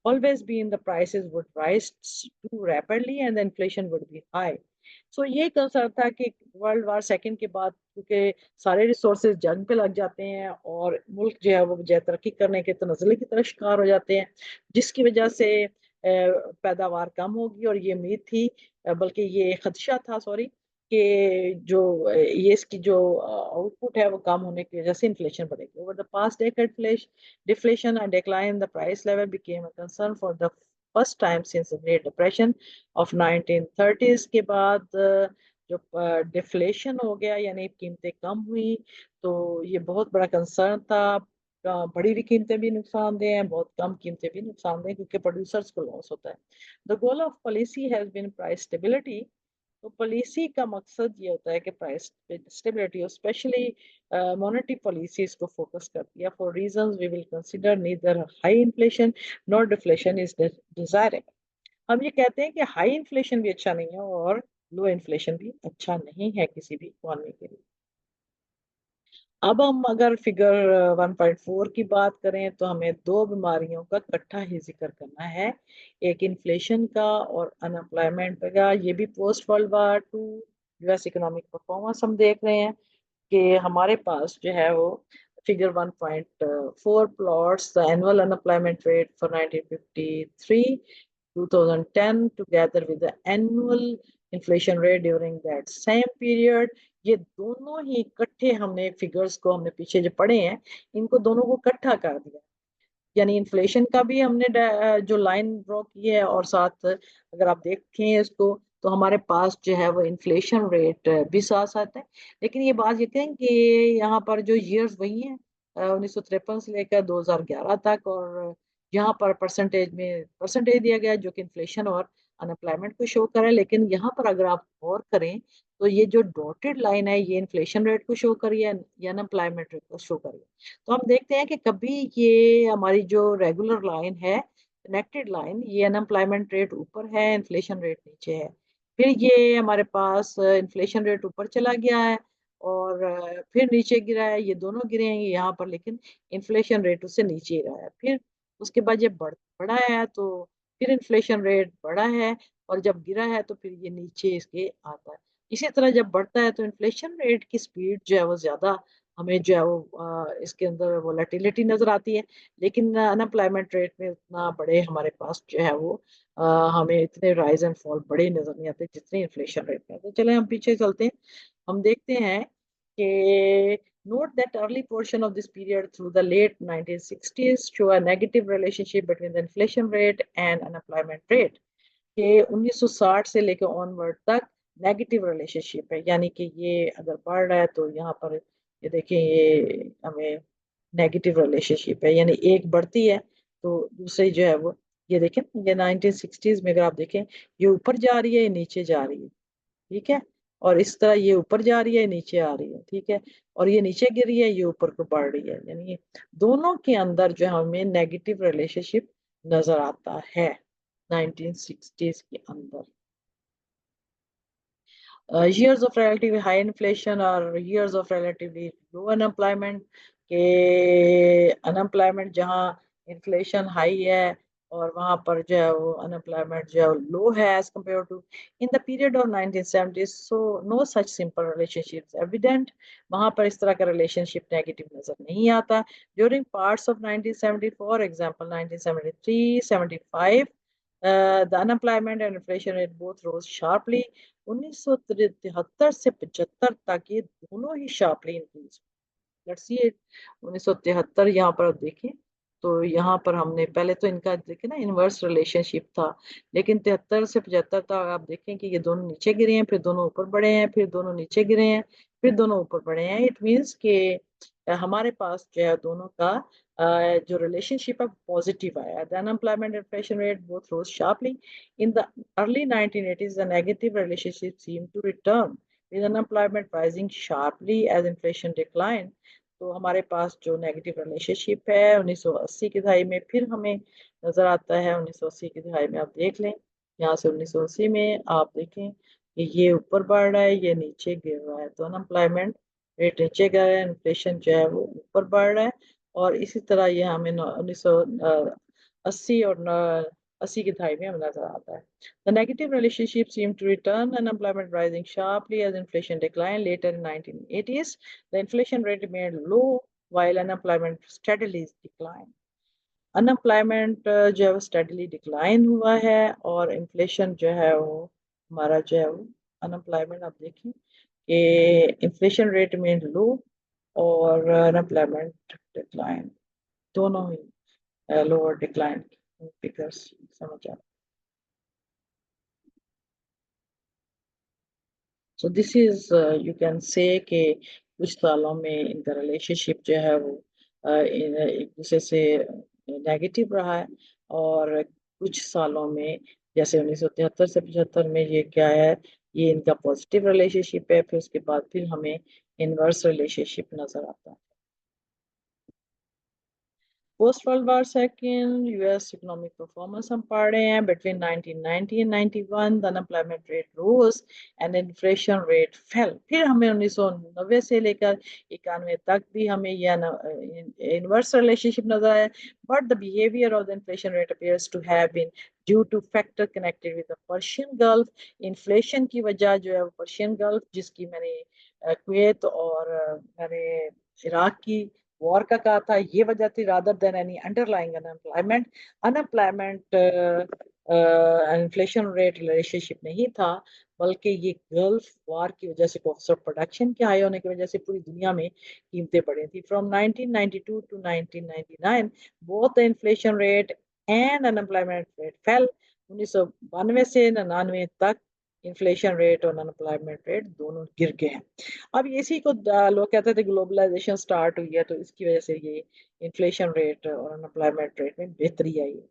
always been the prices would rise too rapidly and the inflation would be high. So ये concern था कि world war second के बाद क्योंकि सारे resources जंग पे लग जाते हैं और मुल्क जो है वो बजाय तरक्की करने के तनज़्ज़ुल की तरफ शिकार हो जाते हैं, जिसकी वजह से पैदावार कम होगी और ये उम्मीद थी बल्कि ये खदशा था सॉरी कि जो ये इसकी जो आउटपुट है वो कम होने की वजह से इन्फ्लेशन बढ़ेगी। Over the past decade deflation and decline in the price level became a concern for the first time since the Great Depression of 1930s के बाद जो डिफ्लेशन हो गया यानी कीमतें कम हुई तो ये बहुत बड़ा कंसर्न था। बड़ी हुई कीमतें भी नुकसानदेह हैं, बहुत कम कीमतें भी नुकसानदेह क्योंकि प्रोड्यूसर्स को लॉस होता है। The goal of policy has been price stability. तो पॉलिसी का मकसद ये होता है कि price stability specially monetary policy इसको फोकस करती है। For reasons we will consider neither high inflation not deflation is desirable. हम ये कहते हैं कि हाई इन्फ्लेशन भी अच्छा नहीं है और लो इन्फ्लेशन भी अच्छा नहीं है किसी भी इकोनॉमी के लिए। अब हम अगर फिगर 1.4 की बात करें तो हमें दो बीमारियों का इकट्ठा ही जिक्र करना है, एक इन्फ्लेशन का और अनएम्प्लॉयमेंट का। ये भी post world war two US economic performance हम देख रहे हैं कि हमारे पास जो है वो figure 1.4 plots the annual unemployment rate for 1953 2010 together with the annual inflation rate during that same period। ये दोनों ही इकट्ठे हमने फिगर्स को हमने पीछे जो पढ़े हैं इनको दोनों को इकट्ठा कर दिया, यानी इन्फ्लेशन का भी हमने जो लाइन ड्रॉ की है और साथ अगर आप देखें इसको तो हमारे पास जो है वो इन्फ्लेशन रेट भी साथ साथ है। लेकिन ये बात ये कहें कि यहाँ पर जो ईयर्स वही हैं 1953 से लेकर 2011 तक और यहाँ पर परसेंटेज दिया गया है जो कि इन्फ्लेशन और अनएम्प्लॉयमेंट को शो करे। लेकिन यहाँ पर अगर आप गौर करें तो ये जो डॉटेड लाइन है ये इन्फ्लेशन रेट को शो करिए या अनएम्प्लॉयमेंट रेट को शो करिए। तो हम देखते हैं कि कभी ये हमारी जो रेगुलर लाइन है कनेक्टेड लाइन ये अनएम्प्लॉयमेंट रेट ऊपर है, इन्फ्लेशन रेट नीचे है। फिर ये हमारे पास इन्फ्लेशन रेट ऊपर चला गया है और फिर नीचे गिरा है, ये दोनों गिरे हैं यहाँ पर लेकिन इन्फ्लेशन रेट उससे नीचे ही रहा है। फिर उसके बाद ये बढ़ा है तो फिर इन्फ्लेशन रेट बढ़ा है और जब गिरा है तो फिर ये नीचे इसके आता है। इसी तरह जब बढ़ता है तो इन्फ्लेशन रेट की स्पीड जो है वो ज़्यादा हमें जो है वो इसके अंदर वोलेटिलिटी नज़र आती है, लेकिन अनएम्प्लॉयमेंट रेट में उतना बड़े हमारे पास जो है वो हमें इतने राइज़ एंड फॉल बड़े नज़र नहीं आते जितने इन्फ्लेशन रेट में। तो चलें हम पीछे चलते हैं, हम देखते हैं कि note that early portion of this period through the late 1960s show a negative relationship between the inflation rate and unemployment rate। कि 1960 से लेकर ऑनवर्ड तक नेगेटिव रिलेशनशिप है, यानी कि ये अगर बढ़ रहा है तो यहाँ पर ये देखिए ये हमें नेगेटिव रिलेशनशिप है, यानी एक बढ़ती है तो दूसरी जो है वो ये देखें ये 1960s में अगर आप देखें ये ऊपर जा रही है ये नीचे जा रही है, ठीक है, और इस तरह ये ऊपर जा रही है नीचे आ रही है, ठीक है, और ये नीचे गिर रही है ये ऊपर को बढ़ रही है, यानी दोनों के अंदर जो हमें नेगेटिव रिलेशनशिप नजर आता है 1960s के अंदर। years of relatively high inflation और years of relatively low unemployment के अनएम्प्लॉयमेंट जहाँ इन्फ्लेशन हाई है और वहाँ पर जो है वो अनएम्प्लॉयमेंट जो है लो है as compared to in the period of 1970s। So no such simple relationship evident, वहाँ पर इस तरह का रिलेशनशिप नेगेटिव नजर नहीं आता। During parts of 1970 for example 1973 75 the unemployment and inflation rate both rose sharply। 1973 से 75 तक ये दोनों ही sharply increase. Let's see it 1973 यहाँ पर आप देखें तो यहाँ पर हमने पहले तो इनका देखें ना इनवर्स रिलेशनशिप था, लेकिन 73 से 75 तक आप देखें कि ये दोनों नीचे गिरे हैं फिर दोनों ऊपर बढ़े हैं फिर दोनों नीचे गिरे हैं फिर दोनों ऊपर बढ़े हैं। इट मीन्स कि हमारे पास जो है दोनों का जो रिलेशनशिप है पॉजिटिव आया। The unemployment inflation rate both rose sharply in the early 1980s। The negative relationship seem to return with unemployment rising sharply as inflation declined। तो हमारे पास जो नेगेटिव रिलेशनशिप है 1980 की दहाई में फिर हमें नजर आता है। 1980 की दहाई में आप देख लें यहाँ से 1980 में आप देखें कि ये ऊपर बढ़ रहा है ये नीचे गिर रहा है, तो अनएम्प्लॉयमेंट रेट नीचे गिर रहा है इन्फ्लेशन जो है वो ऊपर बढ़ रहा है। और इसी तरह ये हमें 1900 80 और 80 की दहाई में हमें नजर आता है। The negative relationship seemed to return, unemployment rising sharply as inflation declined later in 1980s. The inflation rate remained low while unemployment steadily declined. Unemployment जो है वो स्टडीली डिक्लाइन हुआ है और इन्फ्लेशन जो है वो हमारा जो है वो अनएम्प्लॉयमेंट आप देखें कि इन्फ्लेशन रेट में लो और अनएम्प्लॉयमेंट डिक्लाइन दोनों ही लोअर डिक्लाइन फिगर्स समझ आ। So this is you can say कि कुछ सालों में इनका रिलेशनशिप जो है वो एक दूसरे से नेगेटिव रहा है और कुछ सालों में जैसे 1973 से 75 में ये क्या है ये इनका पॉजिटिव रिलेशनशिप है फिर उसके बाद फिर हमें इनवर्स रिलेशनशिप नजर आता है। Post world war second US economic performance हम पढ़ रहे हैं between 1990 and 91 the unemployment rate rose and inflation rate fell. फिर हमें 1990 से लेकर 91 तक भी हमें यह इनवर्स रिलेशनशिप नजर आया but the behaviour of the inflation rate appears to have been due to factor connected with the Persian Gulf. Inflation की वजह जो है वो पर्शियन गल्फ जिसकी मैंने कुवैत और मैंने इराक की वॉर का कहा था ये वजह थी rather than any underlying unemployment. Unemployment inflation rate relationship नहीं था बल्कि ये गल्फ वॉर की वजह से कॉस्ट ऑफ प्रोडक्शन के हाई होने की वजह से पूरी दुनिया में कीमतें बढ़ी थी। From 1992 to 1999 both the inflation rate and unemployment rate fell. 1992 से 99 तक इन्फ्लेशन रेट और अनएम्प्लॉयमेंट रेट दोनों गिर गए हैं। अब इसी को लोग कहते थे ग्लोबलाइजेशन स्टार्ट हुई है तो इसकी वजह से ये इन्फ्लेशन रेट और अनएम्प्लॉयमेंट रेट में बेहतरी आई है।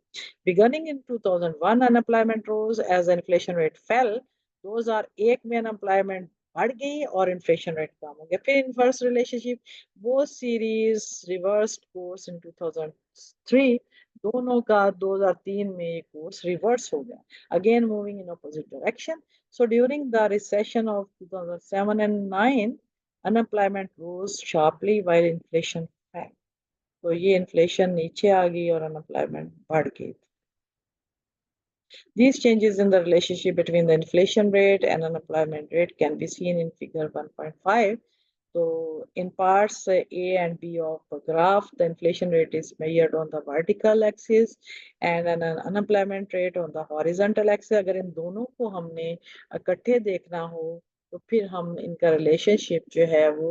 Beginning in 2001 unemployment rose as inflation rate fell. 2001 में अनएम्प्लॉयमेंट बढ़ गई और इन्फ्लेशन रेट कम हो गया। फिर इनवर्स रिलेशनशिप वो सीरीज रिवर्स कोर्स इन 2003 दोनों का 2003 में ये कोर्स रिवर्स हो गया again moving in opposite direction. So during the recession of 2007 and 9, unemployment rose sharply while inflation fell. तो ये इन्फ्लेशन नीचे आ गई और अनएम्प्लॉयमेंट बढ़ गई। These changes in the relationship between the inflation rate and unemployment rate can be seen in figure 1.5. So in parts A and B of the graph, the inflation rate is measured on the vertical axis and an unemployment rate on the horizontal axis. अगर इन दोनों को हमने इकट्ठे देखना हो तो फिर हम इनका रिलेशनशिप जो है वो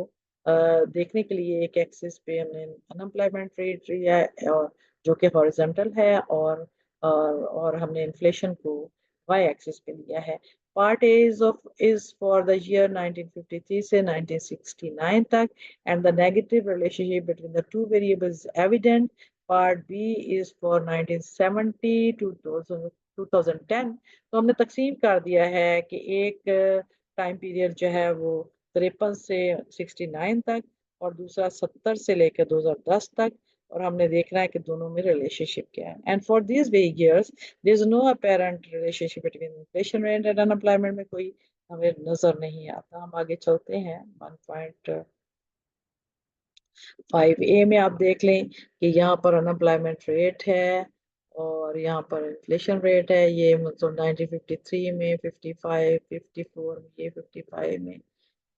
देखने के लिए एक एक्सिस पे हमने अनएम्प्लॉयमेंट रेट लिया है और जो कि हॉरिजॉन्टल है और हमने इन्फ्लेशन को वाई एक्सिस पे लिया है। Part A is for the year 1953 से 1969 तक and the negative relationship between the two variables is evident. Part B is for 1970 to 2010। तो हमने तकसीम कर दिया है कि एक टाइम पीरियड जो है वो 53 से 69 तक और दूसरा 70 से लेकर 2010 तक और हमने देखना है कि दोनों में रिलेशनशिप क्या है। And for this years there is no apparent relationship between inflation rate and unemployment में कोई हमें नजर नहीं आता। हम आगे चलते हैं 1.5A में आप देख लें कि यहाँ पर अनएम्प्लॉयमेंट रेट है और यहाँ पर इन्फ्लेशन रेट है। ये मतलब 1953 में 55 54 में ये 55 में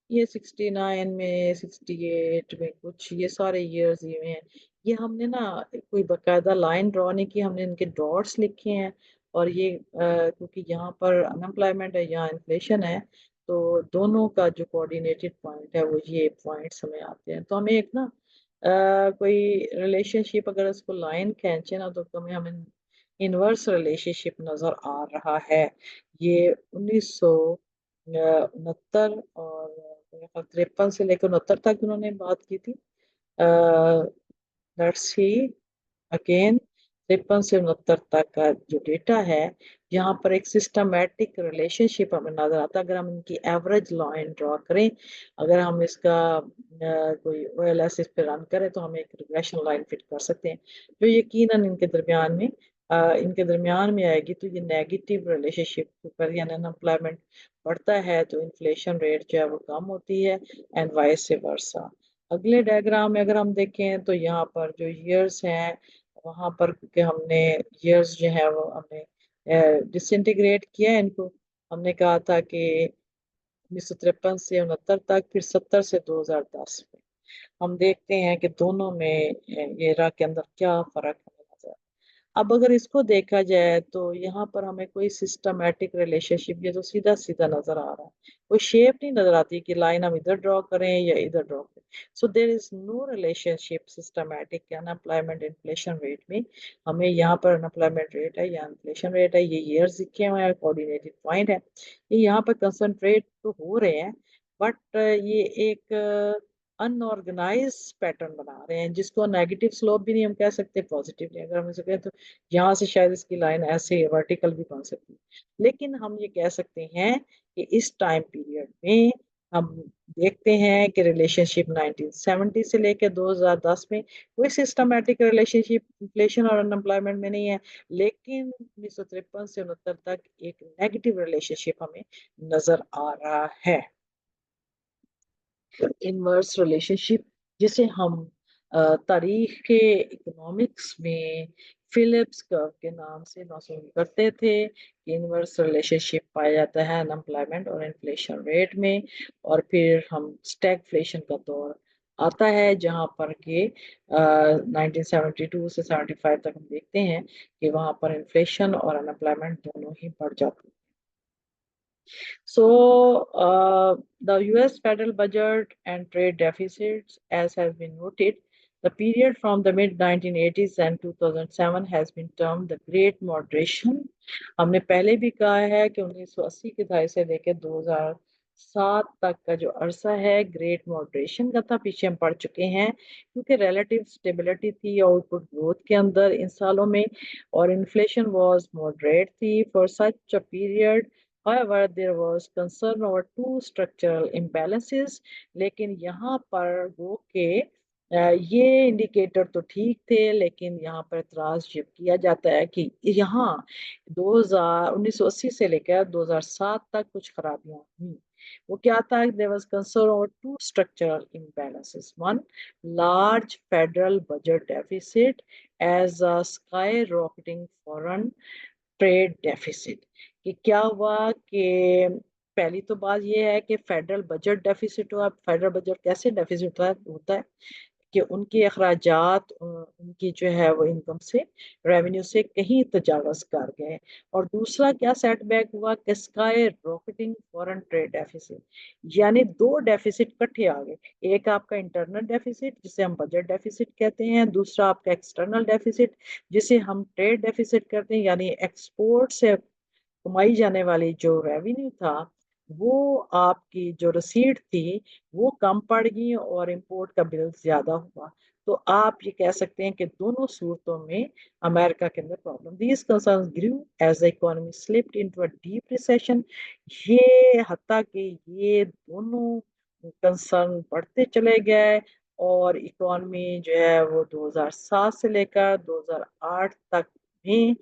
ये 69 में 68 में कुछ ये सारे ईयर्स ये हैं। ये हमने ना कोई बकायदा लाइन ड्रॉ नहीं की हमने इनके डॉट्स लिखे हैं और ये क्योंकि यहाँ पर अनएम्प्लॉयमेंट है यहाँ इन्फ्लेशन है तो दोनों का जो कोऑर्डिनेटेड पॉइंट है वो ये पॉइंट्स हमें आते हैं। तो हमें एक ना कोई रिलेशनशिप अगर इसको लाइन खींचे ना तो हमें हमें इनवर्स रिलेशनशिप नजर आ रहा है। ये 1969 और 53 से लेकर 69 तक उन्होंने बात की थी। लेट्स सी अगेन 53 से 69 तक का जो डेटा है यहाँ पर एक सिस्टमैटिक रिलेशनशिप हमें नजर आता है। अगर हम इनकी एवरेज लाइन ड्रॉ करें अगर हम इसका कोई ओएलएस इस पे रन करें तो हम एक रिग्रेशन लाइन फिट कर सकते हैं जो यकीनन इनके दरमियान में आएगी। तो ये नेगेटिव रिलेशनशिप पर यानी अनएम्प्लॉयमेंट बढ़ता है तो इन्फ्लेशन रेट जो है वो कम होती है एंड वाइस वर्सा। अगले डायग्राम में अगर हम देखें तो यहाँ पर जो ईयर्स हैं वहां पर क्योंकि हमने ईयर्स जो है वो हमने डिसइंटीग्रेट किया है इनको। हमने कहा था कि 1953 से 69 तक, फिर 70 से 2010 में। हम देखते हैं कि दोनों में ये एरा के अंदर क्या फर्क हमें नजर आता है। अब अगर इसको देखा जाए तो यहाँ पर हमें कोई सिस्टमैटिक रिलेशनशिप, ये तो सीधा सीधा नजर आ रहा है, कोई शेप नहीं नजर आती कि लाइन हम इधर ड्रॉ करें या इधर ड्रॉ करें। So there is no relationship systematic unemployment inflation rate में। हमें यहाँ पर अनएम्प्लॉयमेंट रेट है या इन्फ्लेशन रेट है, ये ईयर्स लिखे हुए हैं, कोऑर्डिनेटेड पॉइंट है, ये यहाँ पर कंसंट्रेट तो हो रहे हैं, बट ये एक अनऑर्गेनाइज पैटर्न बना रहे हैं, जिसको नेगेटिव स्लोप भी नहीं हम कह सकते, पॉजिटिव नहीं। अगर हम इसे कहें तो यहाँ से शायद इसकी लाइन ऐसे वर्टिकल भी बन सकती है, लेकिन हम ये कह सकते हैं कि इस टाइम पीरियड में हम देखते हैं कि रिलेशनशिप 1970 से लेकर 2010 में कोई सिस्टमैटिक रिलेशनशिप इन्फ्लेशन और अनएम्प्लॉयमेंट में नहीं है, लेकिन 1953 से 69 तक एक नेगेटिव रिलेशनशिप हमें नजर आ रहा है। इनवर्स रिलेशनशिप, जिसे हम तारीख के इकोनॉमिक्स में फिलिप्स कर्व के नाम से मौसूल करते थे कि इनवर्स रिलेशनशिप पाया जाता है अनएम्प्लॉयमेंट और इन्फ्लेशन रेट में। और फिर हम स्टैगफ्लेशन का दौर आता है जहां पर के 1972 से 75 तक हम देखते हैं कि वहां पर इन्फ्लेशन और अनएम्प्लॉयमेंट दोनों ही बढ़ जाते हैं। So, the US federal budget and trade deficits, as has been noted, the period from the mid 1980s and 2007 has been termed the Great Moderation. हमने पहले भी कहा है कि 1980 की दहाई से लेकर 2007 तक का जो अरसा है ग्रेट मॉडरेशन का था, पीछे हम पढ़ चुके हैं, क्योंकि रिलेटिव स्टेबिलिटी थी आउटपुट ग्रोथ के अंदर इन सालों में, और इन्फ्लेशन वाज मॉडरेट थी for such a period. However, there was concern over two structural imbalances, लेकिन यहाँ पर वो के ये इंडिकेटर तो ठीक थे, लेकिन यहाँ पर एतराज जब किया जाता है कि यहाँ 1980 से लेकर 2007 तक कुछ खराबियां हुई। वो क्या था? There was concern over two structural imbalances. One, large federal budget deficit as a skyrocketing foreign trade deficit. कि क्या हुआ कि पहली तो बात यह है कि फेडरल बजट डेफिसिट हुआ। फेडरल बजट कैसे डेफिसिट होता है कि उनके अखराजात उनकी जो है वो इनकम से, रेवेन्यू से कहीं तजावज कर गए। और दूसरा क्या सेटबैक हुआ कि sky rocketing foreign trade deficit, यानी दो डेफिसिट इकट्ठे आ गए। एक आपका इंटरनल डेफिसिट जिसे हम बजट डेफिसिट कहते हैं, दूसरा आपका एक्सटर्नल डेफिसिट जिसे हम ट्रेड डेफिसिट कहते हैं, यानी एक्सपोर्ट से कमाई जाने वाली जो रेवेन्यू था, वो आपकी जो रसीद थी वो कम पड़ गई और इंपोर्ट का बिल ज्यादा हुआ। तो आप ये कह सकते हैं कि दोनों सूरतों में अमेरिका के अंदर problem, these concerns grew as the economy slipped into a deep recession. ये हत्ता कि ये दोनों कंसर्न बढ़ते चले गए और इकोनॉमी जो है वो 2007 से लेकर 2008 तक में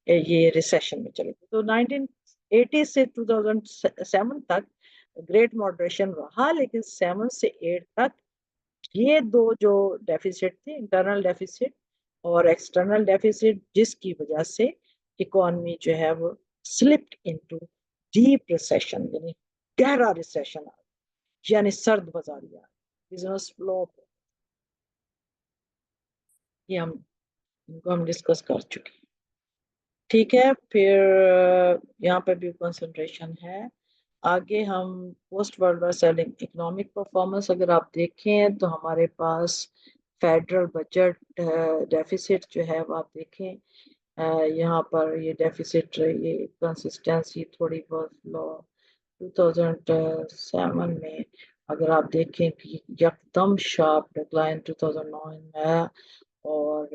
ये रिसेशन में चली गई। तो 1980 से 2007 तक ग्रेट मॉडरेशन रहा, लेकिन 7 से 8 तक ये दो जो डेफिसिट थे, इंटरनल डेफिसिट और एक्सटर्नल डेफिसिट, जिसकी वजह से इकोनॉमी जो है वो स्लिप्ड इनटू डीप रिसेशन, यानी गहरा रिसेशन, यानी सर्द बाजारी, बिजनेस फ्लो। ये हम इनको हम डिस्कस कर चुके हैं। ठीक है, फिर यहाँ पे भी कंसंट्रेशन है। आगे हम पोस्ट वर्ल्ड वार सेलिंग इकोनॉमिक परफॉर्मेंस अगर आप देखें तो हमारे पास फेडरल बजट डेफिसिट जो है वो आप देखें, यहाँ पर ये डेफिसिट, ये कंसिस्टेंसी थोड़ी बहुत लो 2007 में अगर आप देखें कि एकदम शार्प डिक्लाइन 2009 में आया और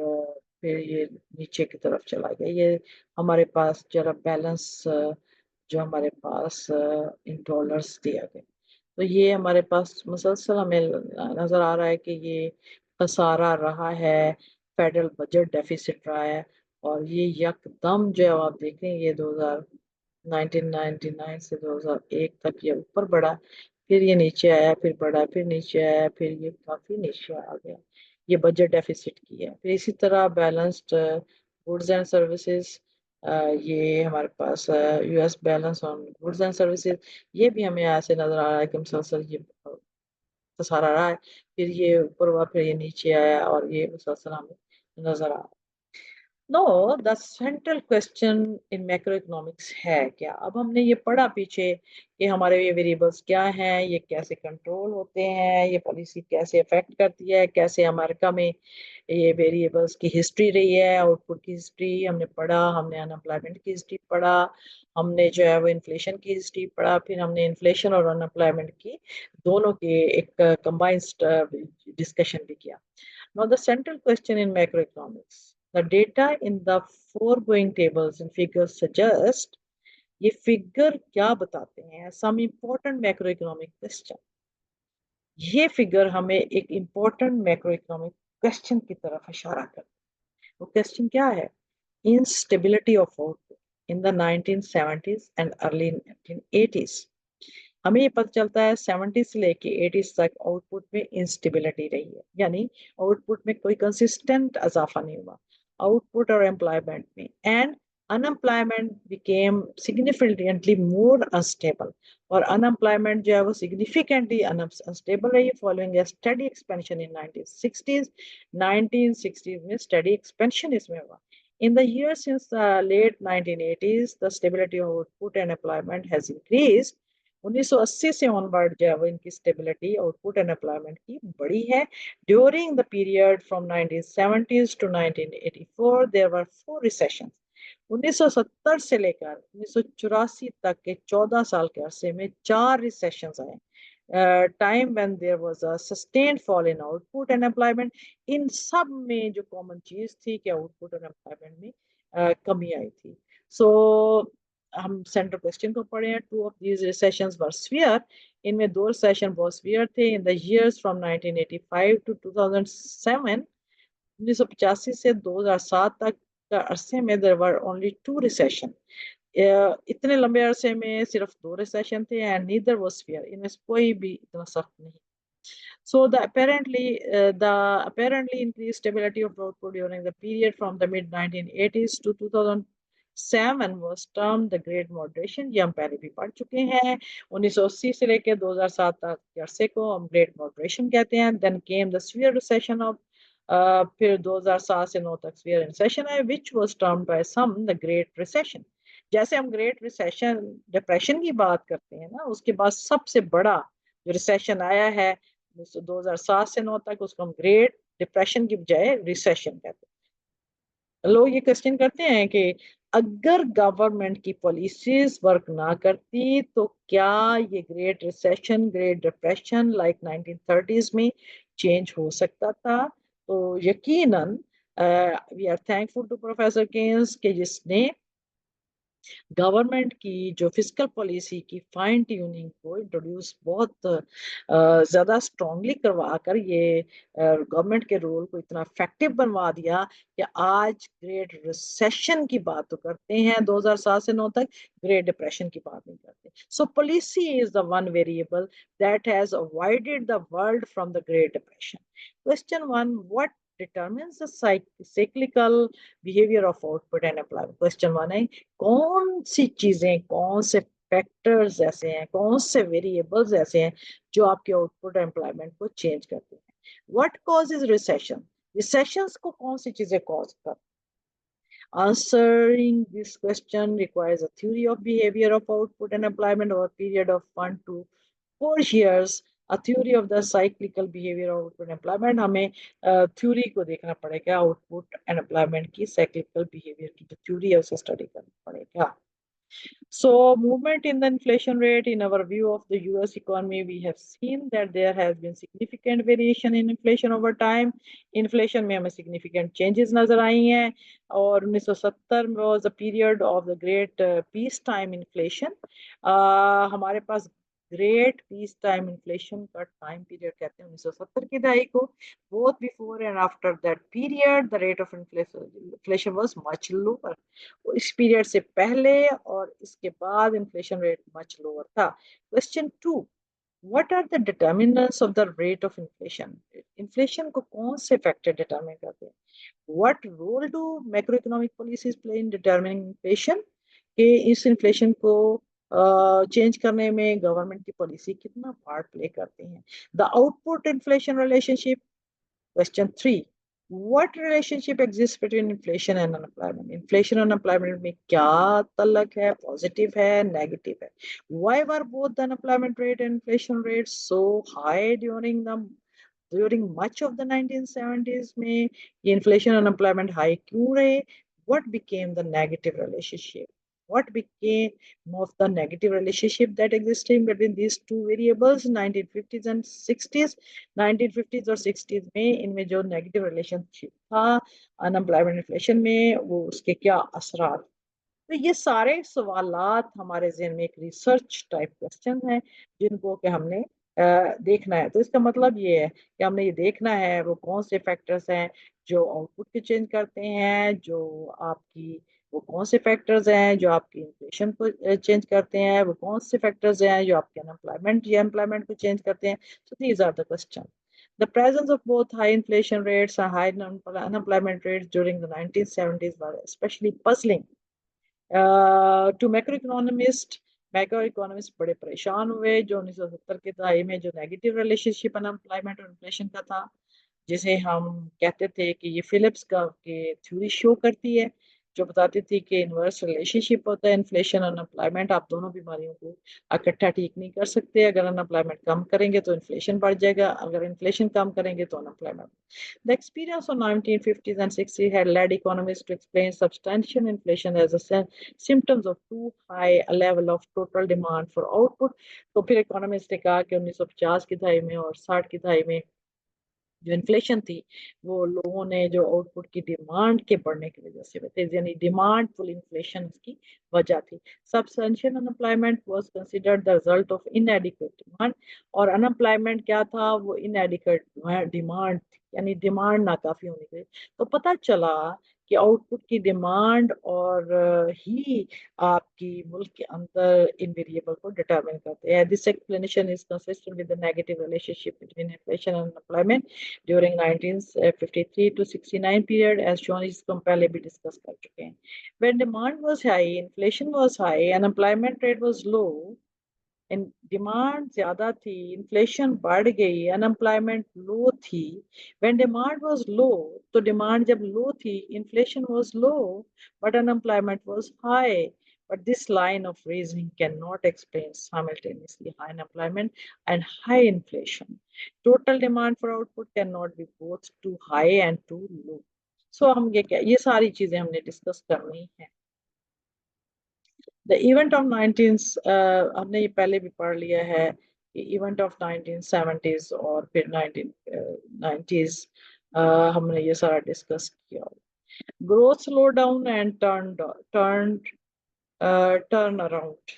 फिर ये नीचे की तरफ चला गया। ये हमारे पास जरा बैलेंस जो हमारे पास इन डॉलर्स दिया गया, तो ये हमारे पास मुसलसल हमें नजर आ रहा है कि ये खसारा रहा है, फेडरल बजट डेफिसिट रहा है। और ये यकदम जो है आप देखें, ये 1999 से 2001 तक ये ऊपर बढ़ा, फिर ये नीचे आया, फिर बढ़ा, फिर नीचे आया, फिर ये काफी नीचे आ गया। ये बजट डेफिसिट की है। फिर इसी तरह बैलेंस्ड गुड्स एंड सर्विसेज, ये हमारे पास US balance on goods and services, ये भी हमें ऐसे नजर आ रहा है कि मुसलसल ये सहारा रहा है। फिर ये ऊपर हुआ, फिर ये नीचे आया, और ये मुसलसल हमें नजर आ रहा है। No, the central question in macro economics है क्या? अब हमने ये पढ़ा पीछे कि हमारे ये वेरिएबल्स क्या हैं, ये कैसे कंट्रोल होते हैं, ये पॉलिसी कैसे अफेक्ट करती है, कैसे अमेरिका में ये वेरिएबल्स की हिस्ट्री रही है, आउटपुट की हिस्ट्री हमने पढ़ा, हमने अनएम्प्लॉयमेंट की हिस्ट्री पढ़ा, हमने जो है वो इन्फ्लेशन की हिस्ट्री पढ़ा, फिर हमने इन्फ्लेशन और अनएम्प्लॉयमेंट की दोनों के एक कंबाइंड डिस्कशन भी किया। Now, the central question in macroeconomics, the data in the foregoing tables and figures suggest, ये फिगर क्या बताते हैं? Some important macroeconomic question. ये फिगर हमें एक important macroeconomic question की तरफ इशारा करते हैं। वो question क्या है? Instability of output in the 1970s and early 1980s. हमें ये पता चलता है 70 से लेके 80 तक आउटपुट में इंस्टेबिलिटी रही है, यानी आउटपुट में कोई कंसिस्टेंट इजाफा नहीं हुआ, आउटपुट और एम्प्लॉयमेंट में, and unemployment became significantly more unstable, और अनएम्प्लॉयमेंट जो है वो सिग्निफिकेंटली अनस्टेबल रही following A study expansion in 1960s। 1960s में स्टडी एक्सपेंशन इसमें हुआ। In the years since the late 1980s, the stability of output and employment has increased. 1980 से onward जो है वो इनकी स्टेबिलिटी आउटपुट एंड एम्प्लॉयमेंट की बड़ी है। During the period from 1970s to 1984 there were 4 recessions. 1970 से लेकर 1984 तक के 14 साल के अरसे में 4 रिसेशंस आए। Time when there was a sustained fall in output and employment. इन सब में जो कॉमन चीज थी कि आउटपुट और एम्प्लॉयमेंट में कमी आई थी। सो हम सेंट्रल क्वेश्चन को पढ़े हैं। Two of these recessions were severe, इनमें 2 रिसेशन बहुत स्फीयर थे। In the years from 1985 to 2007, 1985 से 2007 तक का अरसे में देयर वर ओनली 2 रिसेशन। इतने लंबे अरसे में सिर्फ 2 रिसेशन थे, एंड नीदर वाज स्फीयर, इनमें से कोई भी इतना सख्त नहीं। So the apparently increased stability of output during the period from the mid 1980s to 2007 was termed the Great Moderation। ये हम पहले भी पढ़ चुके हैं। 1980 से लेकर 2007 तक के अरसे को हम ग्रेट मॉडरेशन कहते हैं। Then came the severe recession of फिर 2007 से 9 तक severe recession है, which was termed by some the Great Recession। जैसे हम ग्रेट रिसेशन डिप्रेशन की बात करते हैं ना, उसके बाद सबसे बड़ा जो रिसेशन आया है 2007 से 9 तक, उसको हम ग्रेट डिप्रेशन की बजाय रिसेशन कहते हैं। लोग ये क्वेश्चन करते हैं कि अगर गवर्नमेंट की पॉलिसीज वर्क ना करती तो क्या ये great recession, great depression like 1930s में चेंज हो सकता था? तो यकीनन we are thankful to professor Keynes के जिसने गवर्नमेंट की जो फिजिकल पॉलिसी की फाइन ट्यूनिंग को इंट्रोड्यूस बहुत ज़्यादा स्ट्रांगली करवा कर ये गवर्नमेंट के रोल को इतना इफेक्टिव बनवा दिया कि आज ग्रेट रिसेशन की बात तो करते हैं 2007 से 9 तक, ग्रेट डिप्रेशन की बात नहीं करते। So policy is the one variable that has avoided the world from the great depression. Question one, what determines the cyclical behavior of output and employment? Question one है, कौन सी चीजें, कौन से फैक्टर्स ऐसे हैं, कौन से वेरिएबल्स ऐसे हैं जो आपके आउटपुट एम्प्लॉयमेंट को चेंज करते हैं? What causes recession? रिसेशंस को कौन सी चीजें कॉज करती हैं? Answering this question requires a theory of behavior of output and employment over a period of 1 to 4 years. A theory of the cyclical behavior of output and employment, हमें theory को देखना पड़ेगा, आउटपुट एंड एम्प्लॉयमेंट की cyclical behaviour की जो theory है उसे study करना पड़ेगा। So, movement in the inflation rate, in our view of the US economy, we have seen that there has been significant variation in inflation over time. Inflation में हमें significant changes नजर आई हैं, और 1970 में was a period of the great peacetime inflation। हमारे पास great peace time inflation का time period कहते हैं 1970 की दहाई को। Both before and after that period the rate of inflation was much lower. इस पीरियड से पहले और इसके बाद इन्फ्लेशन रेट मच लोअर था। Question two, What are the determinants of the rate of inflation? Inflation को कौन से फैक्टर डिटरमाइन करते हैं? What role do macroeconomic policies play in determining inflation? कि इस इन्फ्लेशन को चेंज करने में गवर्नमेंट की पॉलिसी कितना पार्ट प्ले करती हैं? The output inflation relationship. Question 3. What relationship exists between inflation and unemployment? Inflation and unemployment में क्या तल्लक है? Positive है, negative है? Why were both the unemployment rate and inflation rates so high during much of the 1970s में ये inflation and unemployment high क्यों रहे? What became the negative relationship? What became of the negative relationship that existing between these two variables 1950s and 60s? 1950s और 60s में इनमें जो negative relationship था unemployment inflation में वो उसके क्या असरात? तो ये सारे सवालात हमारे ज़हन में एक रिसर्च टाइप क्वेश्चन है जिनको कि हमने देखना है। तो इसका मतलब ये है कि हमने ये देखना है वो कौन से फैक्टर्स हैं जो आउटपुट को चेंज करते हैं, जो आपकी वो कौन से फैक्टर्स हैं जो आपकी इन्फ्लेशन को चेंज करते हैं, वो कौन से फैक्टर्स हैं जो आपके अनएम्प्लॉयमेंट या एम्प्लॉयमेंट को चेंज करते हैं। So these are the questions. The presence of both high inflation rates and high unemployment rates during the 1970s were especially puzzling to macro economist बड़े परेशान हुए जो 1970 की दहाई में जो नेगेटिव रिलेशनशिप अनएम्प्लॉयमेंट और इन्फ्लेशन का था जिसे हम कहते थे कि ये फिलिप्स का के थ्योरी शो करती है जो बताती थी कि इनवर्स रिलेशनशिप होता है इन्फ्लेशन और अनएम्प्लॉयमेंट। आप दोनों बीमारियों को इकट्ठा ठीक नहीं कर सकते। अगर अनएम्प्लॉयमेंट कम करेंगे तो इन्फ्लेशन बढ़ जाएगा, अगर इन्फ्लेशन कम करेंगे तो unemployment. The experience of 1950s and 60s had led economists to explain substantial inflation as a symptoms of too high a level of total demand for output. तो फिर इकोनॉमिस्ट ने कहा कि 1950 की दहाई में और 60 की दहाई में जो इन्फ्लेशन थी वो लोगों ने जो आउटपुट की डिमांड के बढ़ने की वजह से बताई, यानी डिमांड फुल इन्फ्लेशन उसकी वजह थी। Substantial unemployment was considered the result of इनएडिक्वेट demand. और अनएम्प्लॉयमेंट क्या था? वो इनएडिक्वेट डिमांड थी, यानी डिमांड नाकाफी होने की। तो पता चला कि आउटपुट की डिमांड और ही आपकी मुल्क के अंदर इन वेरिएबल को डिटरमिन करते हैं। This explanation is consistent with the negative relationship between inflation and unemployment during 1953 to 69 period as shown is हम पहले भी डिस्कस कर चुके हैं। When demand was high, inflation was high, unemployment rate was low, in demand ज्यादा थी, inflation बढ़ गई, अनएम्प्लॉयमेंट लो थी। व्हेन डिमांड वाज लो, तो डिमांड जब लो थी, inflation was low, but unemployment was high. But this line of reasoning cannot explain simultaneously high unemployment and high inflation. Total demand for output cannot be both too high and too low. So हम ये सारी चीजें हमने discuss करनी है। The event of 19 हमने ये पहले भी पढ़ लिया है कि इवेंट ऑफ 1970s और फिर 1990s हमने ये सारा डिस्कस किया। Growth slow down and turn turn around.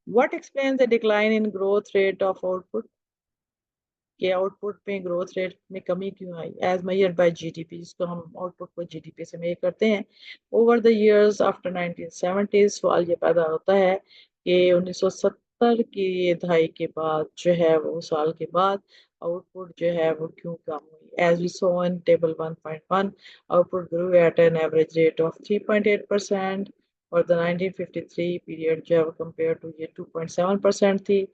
What explains the decline in growth rate of output? के आउटपुट में ग्रोथ रेट में कमी क्यों आई? एज मेजर्ड बाय जीडीपी, जिसको हम आउटपुट को जीडीपी से मेजर करते हैं। ओवर द इयर्स आफ्टर 1970 सवाल ये पैदा होता है कि 1970 की दहाई के बाद जो है वो साल के बाद आउटपुट जो है वो क्यों कम हुई? As we saw in table 1.1 output grow at an average rate of 3.8% और द 1953 पीरियड जो है वो कंपेयर टू ये 2.7% थी।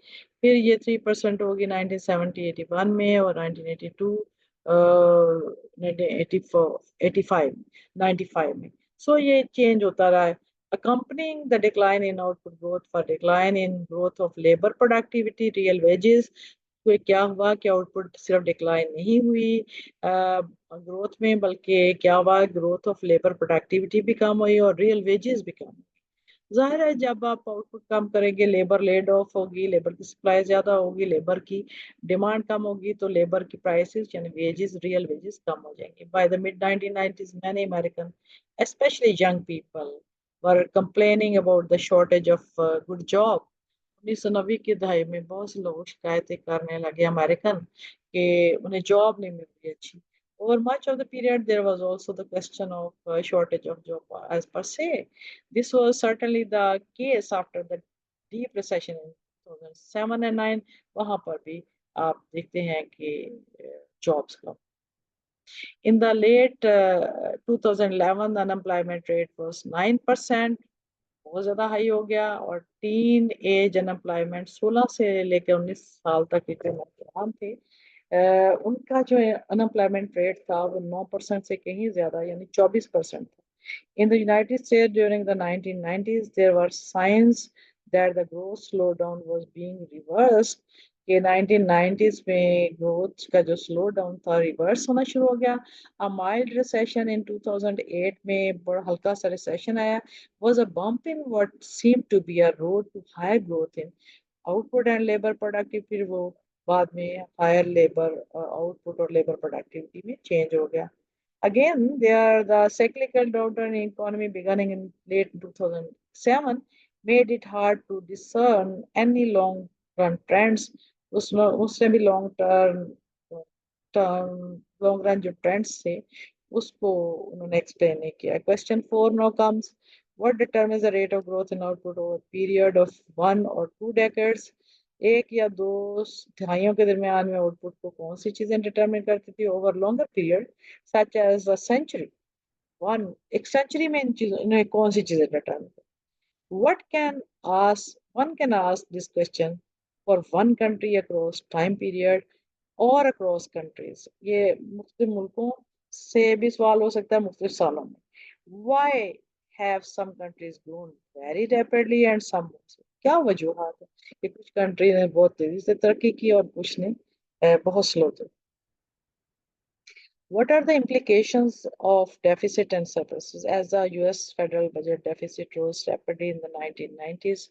फिर ये 3% होगी 1970-81 में और 1982 1985 95 में। सो ये चेंज होता रहा है। Accompanying the decline in output growth for decline in growth of labor productivity, real wages, तो क्या हुआ कि आउटपुट सिर्फ डिक्लाइन नहीं हुई ग्रोथ में, बल्कि क्या हुआ ग्रोथ ऑफ लेबर प्रोडक्टिविटी भी कम हुई और रियल वेजेस भी कम हुई। ज़ाहिर है जब आप आउटपुट कम करेंगे लेबर लेड ऑफ होगी, लेबर की सप्लाई ज़्यादा होगी, लेबर की डिमांड कम होगी तो लेबर की प्राइसेस यानी वेजेस रियल वेजेस कम हो जाएंगे। By the mid 1990s many American especially young people were complaining about the shortage of good job। 1990 की दहाई में बहुत से लोग शिकायतें करने लगे अमेरिकन कि उन्हें जॉब नहीं मिल रही अच्छी। Over much of the period, there was also the question of shortage of job as per se. This was certainly the case after the deep recession in 2007 and 9 वहां पर भी आप देखते हैं कि जॉब्स कम। In the late 2011 the unemployment rate was 9%, बहुत ज़्यादा हाई हो गया। और टीन एज अनएम्प्लॉयमेंट 16 से लेकर 19 साल तक के जो नौजवान थे उनका जो अनएम्प्लॉयमेंट रेट था वो 9% से कहीं ज़्यादा यानी 24% था। In the United States during the 1990s, there were signs that the growth slowdown was being reversed. कि 1990s में ग्रोथ का जो स्लो डाउन था रिवर्स होना शुरू हो गया। अ माइल्ड रिसेशन इन 2008 में बड़ा हल्का सा रिसेशन आया was a bump in what seemed to be a road to higher growth in output and labour productive. फिर वो बाद में हायर लेबर आउटपुट और लेबर प्रोडक्टिविटी में चेंज हो गया। Again, there the cyclical downturn in economy beginning in late 2007 made it hard to discern any long-run trends. उसमें भी लॉन्ग रन जो ट्रेंड्स थे उसको उन्होंने एक्सप्लेन नहीं किया। Question 4 now comes, what determines the rate of growth in output over a period of 1 or 2 decades? एक या दो दहाइयों के दरमियान में आउटपुट को कौन सी चीजें डिटरमिन करती थी over longer period such as a century. One एक सेंचुरी में इन चीजों इन्हें कौन सी चीजें determine what can ask one can ask this question for one country across time period और अक्रॉस कंट्रीज। ये मुख्तलिफ मुल्कों से भी सवाल हो सकता है मुख्तलिफ सालों में। Why have some countries grown very rapidly and some, क्या वजूहत है कि कुछ कंट्री ने बहुत तेजी से तरक्की की और कुछ ने बहुत स्लो थे। What are the implications of deficit and surpluses? As the US federal budget deficit rose rapidly in the 1990s,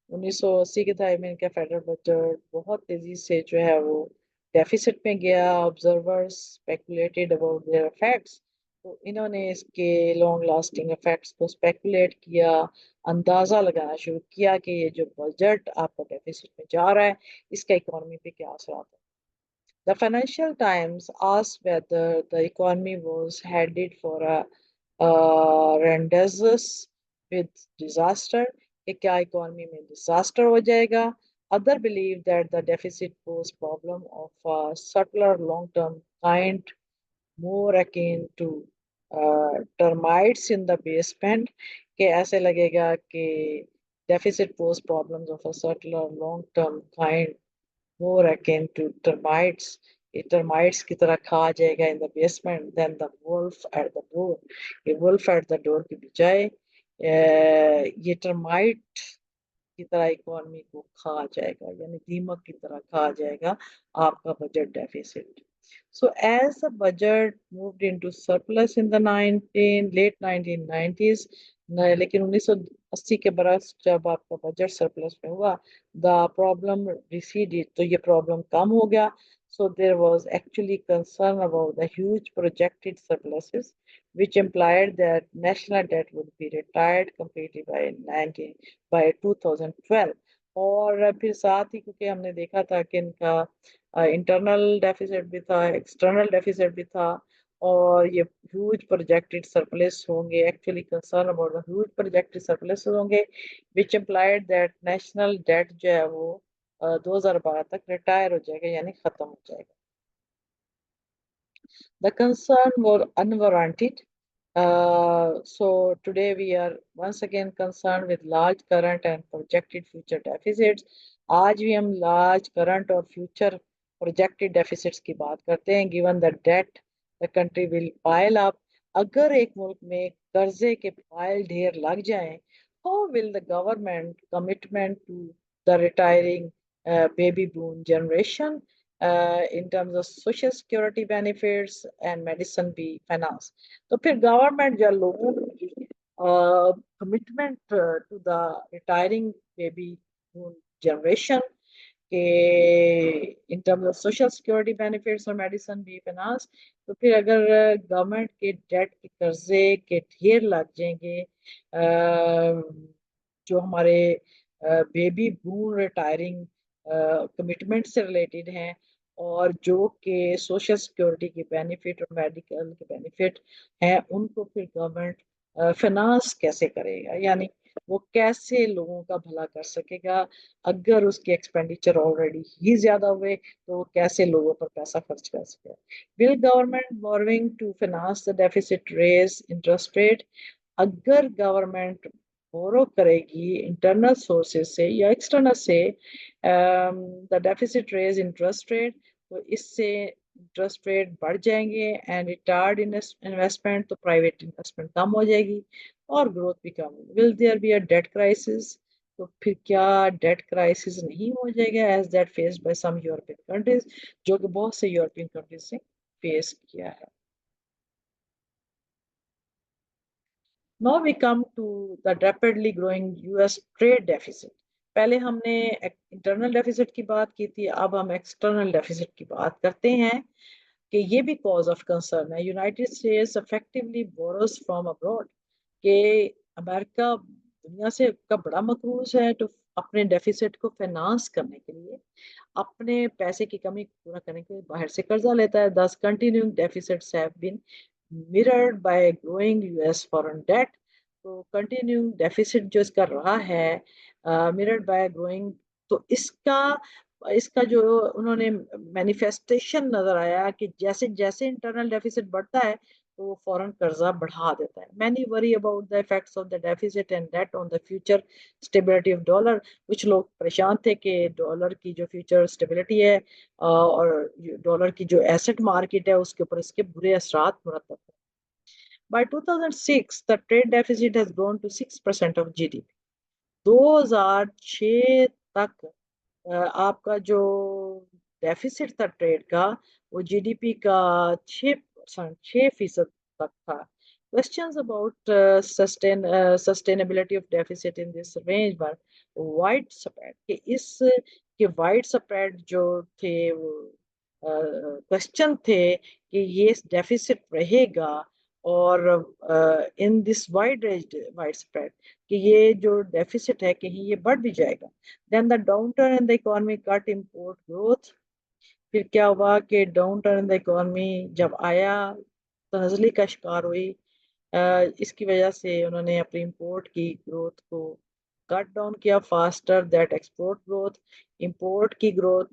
1980 के दहाई में इनका फेडरल बजट बहुत तेजी से जो है वो डेफिसिट में गया। Observers speculated about their effects, तो इन्होंने इसके लॉन्ग लास्टिंग इफेक्ट्स को स्पेकुलेट किया, अंदाज़ा लगाना शुरू किया कि ये जो बजट आपका डेफिसिट में जा रहा है इसका इकोनॉमी पे क्या असर आता है। The Financial Times asked whether the economy was headed for a rendezvous with disaster, कि क्या इकोनॉमी में डिजास्टर हो जाएगा। Other believe that the deficit posed problem of a subtler long-term kind, more akin to termites in the basement, कि ऐसे लगेगा कि deficit pose problems of a subtler long-term kind more akin to termites, ये termites की तरह खा जाएगा in the basement than the wolf at the door। ये wolf at the door की बजाय ये termite की तरह इकोनॉमी को खा जाएगा यानी दीमक की तरह खा जाएगा आपका budget deficit. So as the budget moved into surplus in the late 1990s, लेकिन 1980 के बरस जब आपका बजट सरप्लस में हुआ the problem receded, तो ये प्रॉब्लम कम हो गया। So there was actually concern about the huge projected surpluses, which implied that national debt would be retired completely by 2012। और फिर साथ ही क्योंकि हमने देखा था कि इनका इंटरनल डेफिसिट भी था, एक्सटर्नल डेफिसिट भी था, और ये ह्यूज प्रोजेक्टेड सरप्लस होंगे, actually concern about the huge projected surplus होंगे, विच इम्प्लाइड दैट नेशनल डेट जो है वो 2012 तक रिटायर हो जाएगा यानी खत्म हो जाएगा। The concern were unwarranted. So today we are once again concerned with large current and projected future deficits. आज भी हम large current और future projected deficits की बात करते हैं। Given the debt the country will pile up, अगर एक मुल्क में कर्जे के पायल ढेर लग जाएं, how will the government commitment to the retiring baby boom generation in terms of social security benefits and medicine be finance? तो फिर गवर्नमेंट या लोगों की commitment to the retiring baby generation के in terms of social security benefits और medicine भी finance, तो फिर अगर गवर्नमेंट के डेट के कर्जे के ढेर लग जाएंगे जो हमारे बेबी बूम रिटायरिंग कमिटमेंट से रिलेटेड हैं और जो कि सोशल सिक्योरिटी के बेनिफिट और मेडिकल के बेनिफिट हैं, उनको फिर गवर्नमेंट फाइनेंस कैसे करेगा, यानी वो कैसे लोगों का भला कर सकेगा। अगर उसके एक्सपेंडिचर ऑलरेडी ही ज़्यादा हुए तो वो कैसे लोगों पर पैसा खर्च कर सकेगा। Will government borrowing to finance the deficit raise interest rate. अगर गवर्नमेंट बोरो करेगी इंटरनल सोर्सेज से या एक्सटर्नल से the deficit raise interest rate, तो इससे इंटरेस्ट रेट बढ़ जाएंगे एंड रिटार्ड इन्वेस्टमेंट, तो प्राइवेट इन्वेस्टमेंट कम हो जाएगी और ग्रोथ भी कम होगी। Will there be a debt crisis, तो फिर क्या डेट क्राइसिस नहीं हो जाएगा as that faced by some European countries, जो कि बहुत से यूरोपियन कंट्रीज ने फेस किया है। Now we come to the rapidly growing US trade deficit. पहले हमने इंटरनल डेफिसिट की बात की थी, अब हम एक्सटर्नल डेफिसिट की बात करते हैं कि ये भी कॉज ऑफ कंसर्न है। United states effectively borrows from abroad, कि अमेरिका दुनिया से का बड़ा मकरूज है तो अपने डेफिसिट को फाइनेंस करने के लिए, अपने पैसे की कमी पूरा करने के लिए बाहर से कर्जा लेता है। This continuing deficits have been mirrored by growing US foreign debt. तो कंटिन्यूइंग डेफिसिट जो इसका रहा है मिरर्ड बाय ग्रोइंग, तो इसका इसका जो उन्होंने मैनिफेस्टेशन नजर आया कि जैसे जैसे इंटरनल डेफिसिट बढ़ता है तो वो फॉरेन कर्जा बढ़ा देता है। Many worry about the effects of the deficit and debt on the future stability of dollar. कुछ लोग परेशान थे कि डॉलर की जो फ्यूचर स्टेबिलिटी है और डॉलर की जो एसेट मार्केट है उसके ऊपर इसके बुरे असरात मुरतब हैं। By 2006, the trade deficit has grown to 6% of GDP. 2006 तक आपका जो डेफिसिट था ट्रेड का, वो जीडीपी का 6% तक था। Questions about sustainability of deficit in this range were widespread, कि इस के वाइड स्प्रेड जो थे वो क्वेश्चन थे कि ये डेफिसिट रहेगा और इन दिस वाइड स्प्रेड कि ये जो डेफिसिट है कहीं ये बढ़ भी जाएगा। Then the downturn in the economy cut import growth. फिर क्या हुआ कि डाउनटर्न इन द इकोनॉमी जब आया तो नजली का शिकार हुई। इसकी वजह से उन्होंने अपनी इंपोर्ट की ग्रोथ को कट डाउन किया faster that export growth. Import की ग्रोथ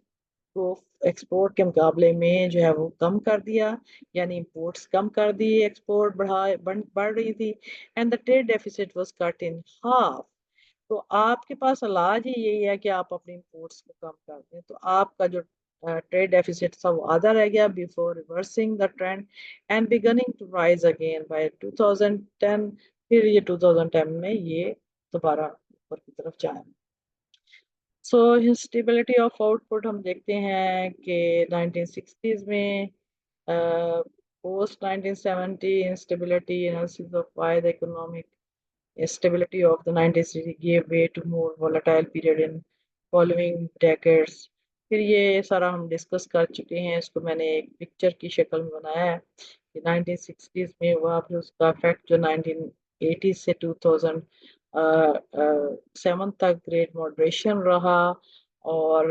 को एक्सपोर्ट के मुकाबले में जो है वो कम कर दिया, यानी इंपोर्ट्स कम कर दी, एक्सपोर्ट बढ़ रही थी and the trade deficit was cut in half. तो आपके पास इलाज ही यही है कि आप अपनी इंपोर्ट्स को कम कर दें, तो आपका जो ट्रेड डेफिसिट था वो आधा रह गया before reversing the trend and beginning to rise again by 2010। फिर ये 2010 में ये दोबारा ऊपर की तरफ जाए। सो स्टेबिलिटी ऑफ आउटपुट हम देखते हैं कि 1960s में post 1970 instability analysis of why the economic stability of the 1960s gave way to more volatile period in following decades। फिर ये सारा हम डिस्कस कर चुके हैं, इसको मैंने एक पिक्चर की शक्ल में बनाया है कि 1960s में हुआ, फिर उसका इफेक्ट जो 1980 से 2007 तक ग्रेट मॉडरेशन रहा और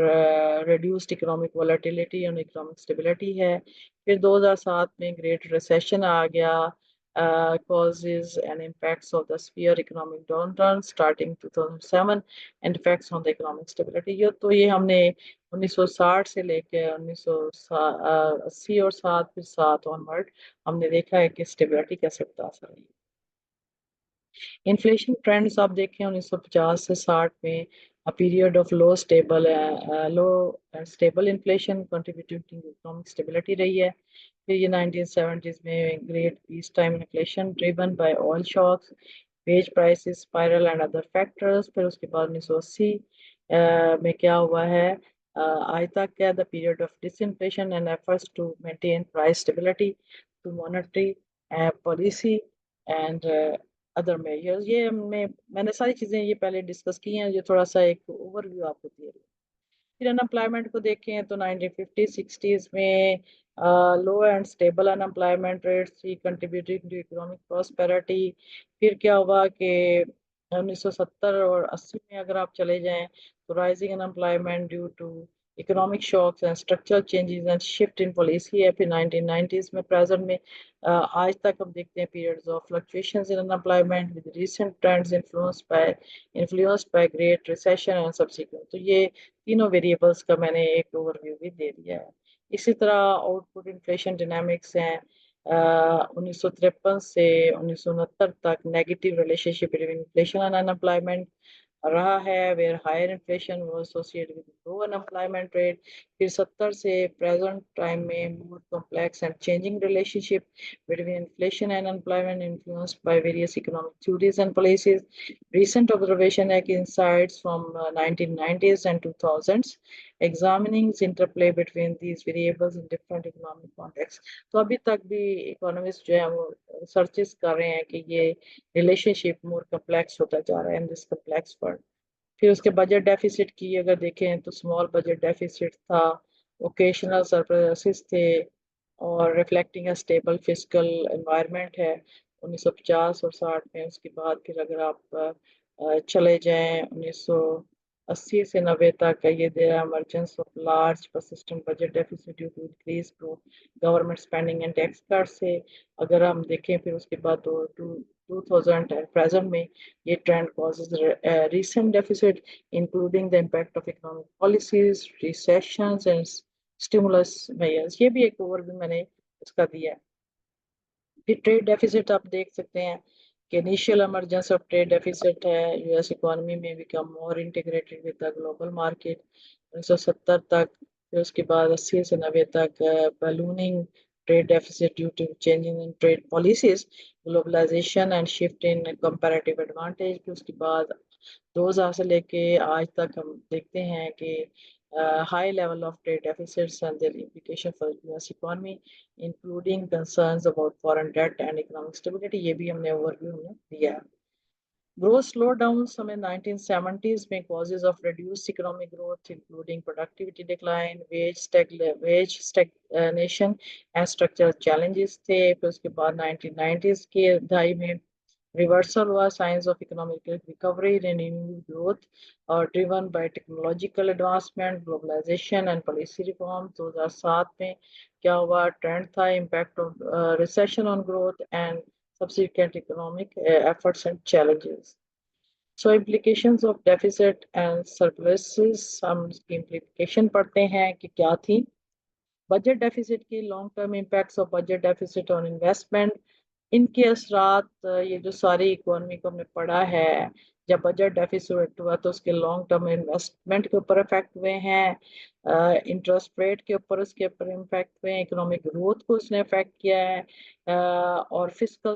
रिड्यूस्ड इकोनॉमिक वॉलेटिलिटी और इकोनॉमिक स्टेबिलिटी है। फिर 2007 में ग्रेट रिसेशन आ गया, causes and impacts of the severe economic downturn starting 2007 and effects on the economic stability। ये हमने 1960 से लेके 1980 और 7 फिर 7 ऑनवर्ड हमने देखा है कि स्टेबिलिटी कैसे मुतासर रही। इन्फ्लेशन ट्रेंड्स आप देखें 1950 से 60 में a period of low and stable inflation contributing to economic stability रही है। फिर ये 1970s में great peacetime inflation driven by oil shocks, wage prices spiral and other factors। फिर उसके बाद 1980 में क्या हुआ है, आज तक क्या the period of disinflation and efforts to maintain price stability to monetary policy and other measures. ये मैंने सारी चीजें ये पहले डिस्कस की हैं, ये थोड़ा सा एक ओवरव्यू आपको दे रही हूँ। फिर अनएम्प्लॉयमेंट को देखें तो 1950-60s में लो एंड स्टेबल अनएम्प्लॉयमेंट रेट्स थी कंट्रीब्यूटिंग टू इकोनॉमिक प्रॉस्पेरिटी। फिर क्या हुआ कि 1970 और 80 में अगर आप चले जाएं तो rising unemployment due to economic shocks and structural changes and shift in policy है। फिर 1990s में प्रेजेंट में आज तक हम देखते हैं periods of fluctuations in unemployment with recent trends influenced by great recession and subsequent. तो ये तीनों वेरिएबल्स का मैंने एक ओवरव्यू भी दे दिया है। इसी तरह आउटपुट इन्फ्लेशन डायनामिक्स हैं। 1953 से 1969 तक negative relationship between inflation and unemployment रहा है, वेयर हायर इन्फ्लेशन वो associated with low unemployment rate. फिर 70 से प्रेजेंट टाइम में more complex and changing relationship between inflation and unemployment influenced by various economic theories and policies. recent observation है कि insights from 1990s and 2000s examining the interplay between these variables in different economic contexts। तो अभी तक भी economist जो है वो searches कर रहे हैं कि ये रिलेशनशिप मोर कम्प्लेक्स होता जा रहा है इन दिस कम्प्लेक्स वर्ल्ड। फिर उसके बजट डेफिसिट की अगर देखें तो स्मॉल बजट डेफिसिट था, ओकेशनल सरप्लसेस थे, और reflecting a stable fiscal environment है 1950 और 60 में। उसके बाद फिर अगर आप चले जाएं 1980 से 90 तक का ये there emergence of large persistent budget deficit due to increase government spending and tax cut से अगर हम देखें फिर उसके बाद तो 2000 एंड प्रेजेंट में ये trend causes recent deficit, including the impact of economic policies, recessions, and stimulus measures। ये भी एक ओवरव्यू मैंने इसका दिया है। फिर ट्रेड डेफिसिट आप देख सकते हैं कि initial emergence of trade deficit है यूएस इकोनॉमी में become more integrated with the global market 1970 तक। फिर उसके बाद 80 से 90 तक ballooning trade deficit due to changing in trade policies, globalisation and shift in comparative advantage. फिर उसके बाद 2000 से लेके आज तक हम देखते हैं कि high level of trade deficits and their implication for US economy, including concerns about foreign debt and economic stability। ये भी हमने ओवरव्यू में दिया है। ग्रोथ स्लो डाउन हमें 1970s में causes of reduced economic growth including productivity decline, wage stagnation and structural challenges थे। फिर उसके बाद 1990s के दहाई में reversal was signs of economic recovery, renewed growth, driven by technological advancement, globalization and policy reform। 2007 में क्या हुआ ट्रेंड था impact of recession on growth and subsequent economic efforts and challenges। So implications of deficit and surpluses, हम इसकी implication पढ़ते हैं कि क्या थी। बजट डेफिसिट की long term impacts of budget deficit on investment, इनके असरात ये जो सारी इकोनॉमी को हमने पढ़ा है। जब बजट डेफिसिट हुआ तो उसके लॉन्ग टर्म इन्वेस्टमेंट के ऊपर इफेक्ट हुए हैं, इंटरेस्ट रेट के ऊपर उसके ऊपर इम्पैक्ट हुए हैं, इकोनॉमिक ग्रोथ को उसने इफेक्ट किया है, और फिस्कल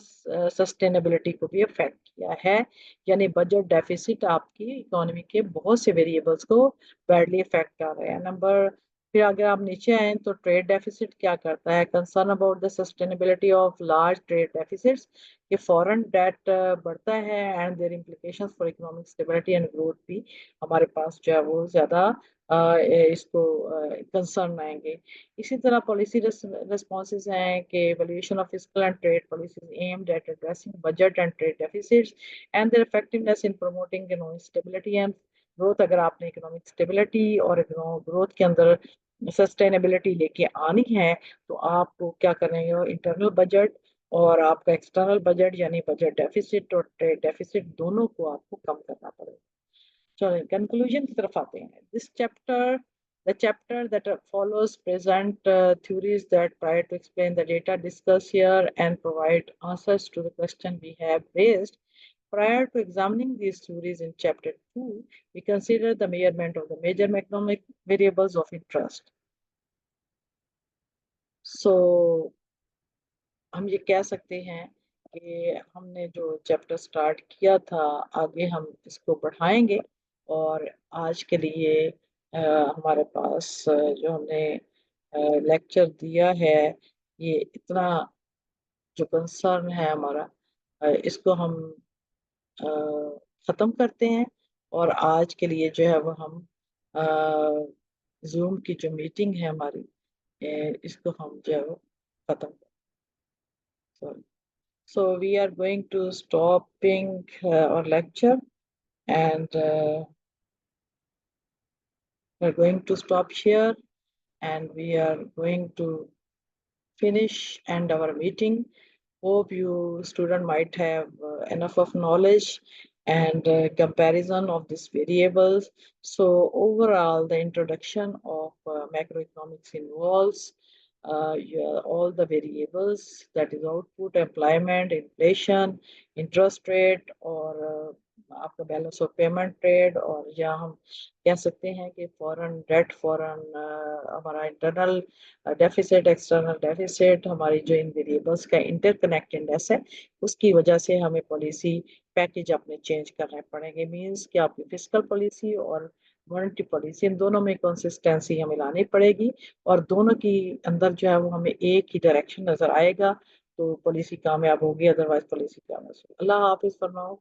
सस्टेनेबिलिटी को भी इफेक्ट किया है। यानी बजट डेफिसिट आपकी इकोनॉमी के बहुत से वेरिएबल्स को बैडली इफेक्ट कर रहे हैं। नंबर फिर अगर आप नीचे आए तो ट्रेड डेफिसिट क्या करता है, concern about the sustainability of large trade deficits, कि फॉरेन डेट बढ़ता है and their implications for economic stability and growth भी हमारे पास जो है वो ज्यादा इसको कंसर्न आएंगे। इसी तरह पॉलिसी रिस्पॉन्सेज हैं कि valuation of fiscal and trade policies aimed at addressing budget and trade deficits and their effectiveness in promoting economic stability and growth. अगर आपने इकोनॉमिक स्टेबिलिटी और ग्रोथ के अंदर सस्टेनेबिलिटी लेके आनी है तो आपको क्या करेंगे, इंटरनल बजट और आपका एक्सटर्नल बजट यानी बजट डेफिसिट और ट्रेड डेफिसिट दोनों को आपको कम करना पड़ेगा। चलिए कंक्लूजन की तरफ आते हैं। This chapter The chapter that follows present theories that try to explain the data discussed here and provide answers to the question we have raised. Prior to examining these theories in chapter 2, we consider the measurement of the major economic variables of interest. So हम ये कह सकते हैं कि हमने जो chapter start किया था आगे हम इसको बढ़ाएंगे, और आज के लिए हमारे पास जो हमने लेक्चर दिया है ये इतना जो कंसर्न है हमारा इसको हम ख़त्म करते हैं। और आज के लिए जो है वो हम जूम की जो मीटिंग है हमारी इसको हम जो है वो ख़त्म करें। So we are going to stopping our lecture, and we're going to stop here, and we are going to finish and our meeting. Hope you student might have enough of knowledge and comparison of these variables. So overall, the introduction of macroeconomics involves all the variables, that is output, employment, inflation, interest rate, और आपका balance of payment trade, और या हम कह सकते हैं कि foreign date, foreign हमारा इंटरनल डेफिसिट, एक्सटर्नल डेफिसिट, हमारी जो इन वेरिएबल्स का इंटरकनेक्टेडनेस है, उसकी वजह से हमें पॉलिसी पैकेज अपने चेंज करने पड़ेंगे। मींस कि आपकी फिस्कल पॉलिसी और मॉनेटरी पॉलिसी, इन दोनों में कंसिस्टेंसी हमें लानी पड़ेगी, और दोनों की अंदर जो है वो हमें एक ही डायरेक्शन नजर आएगा, तो पॉलिसी कामयाब होगी, अदरवाइज पॉलिसी कामयाब होगी। अल्लाह हाफिज फरमाओ।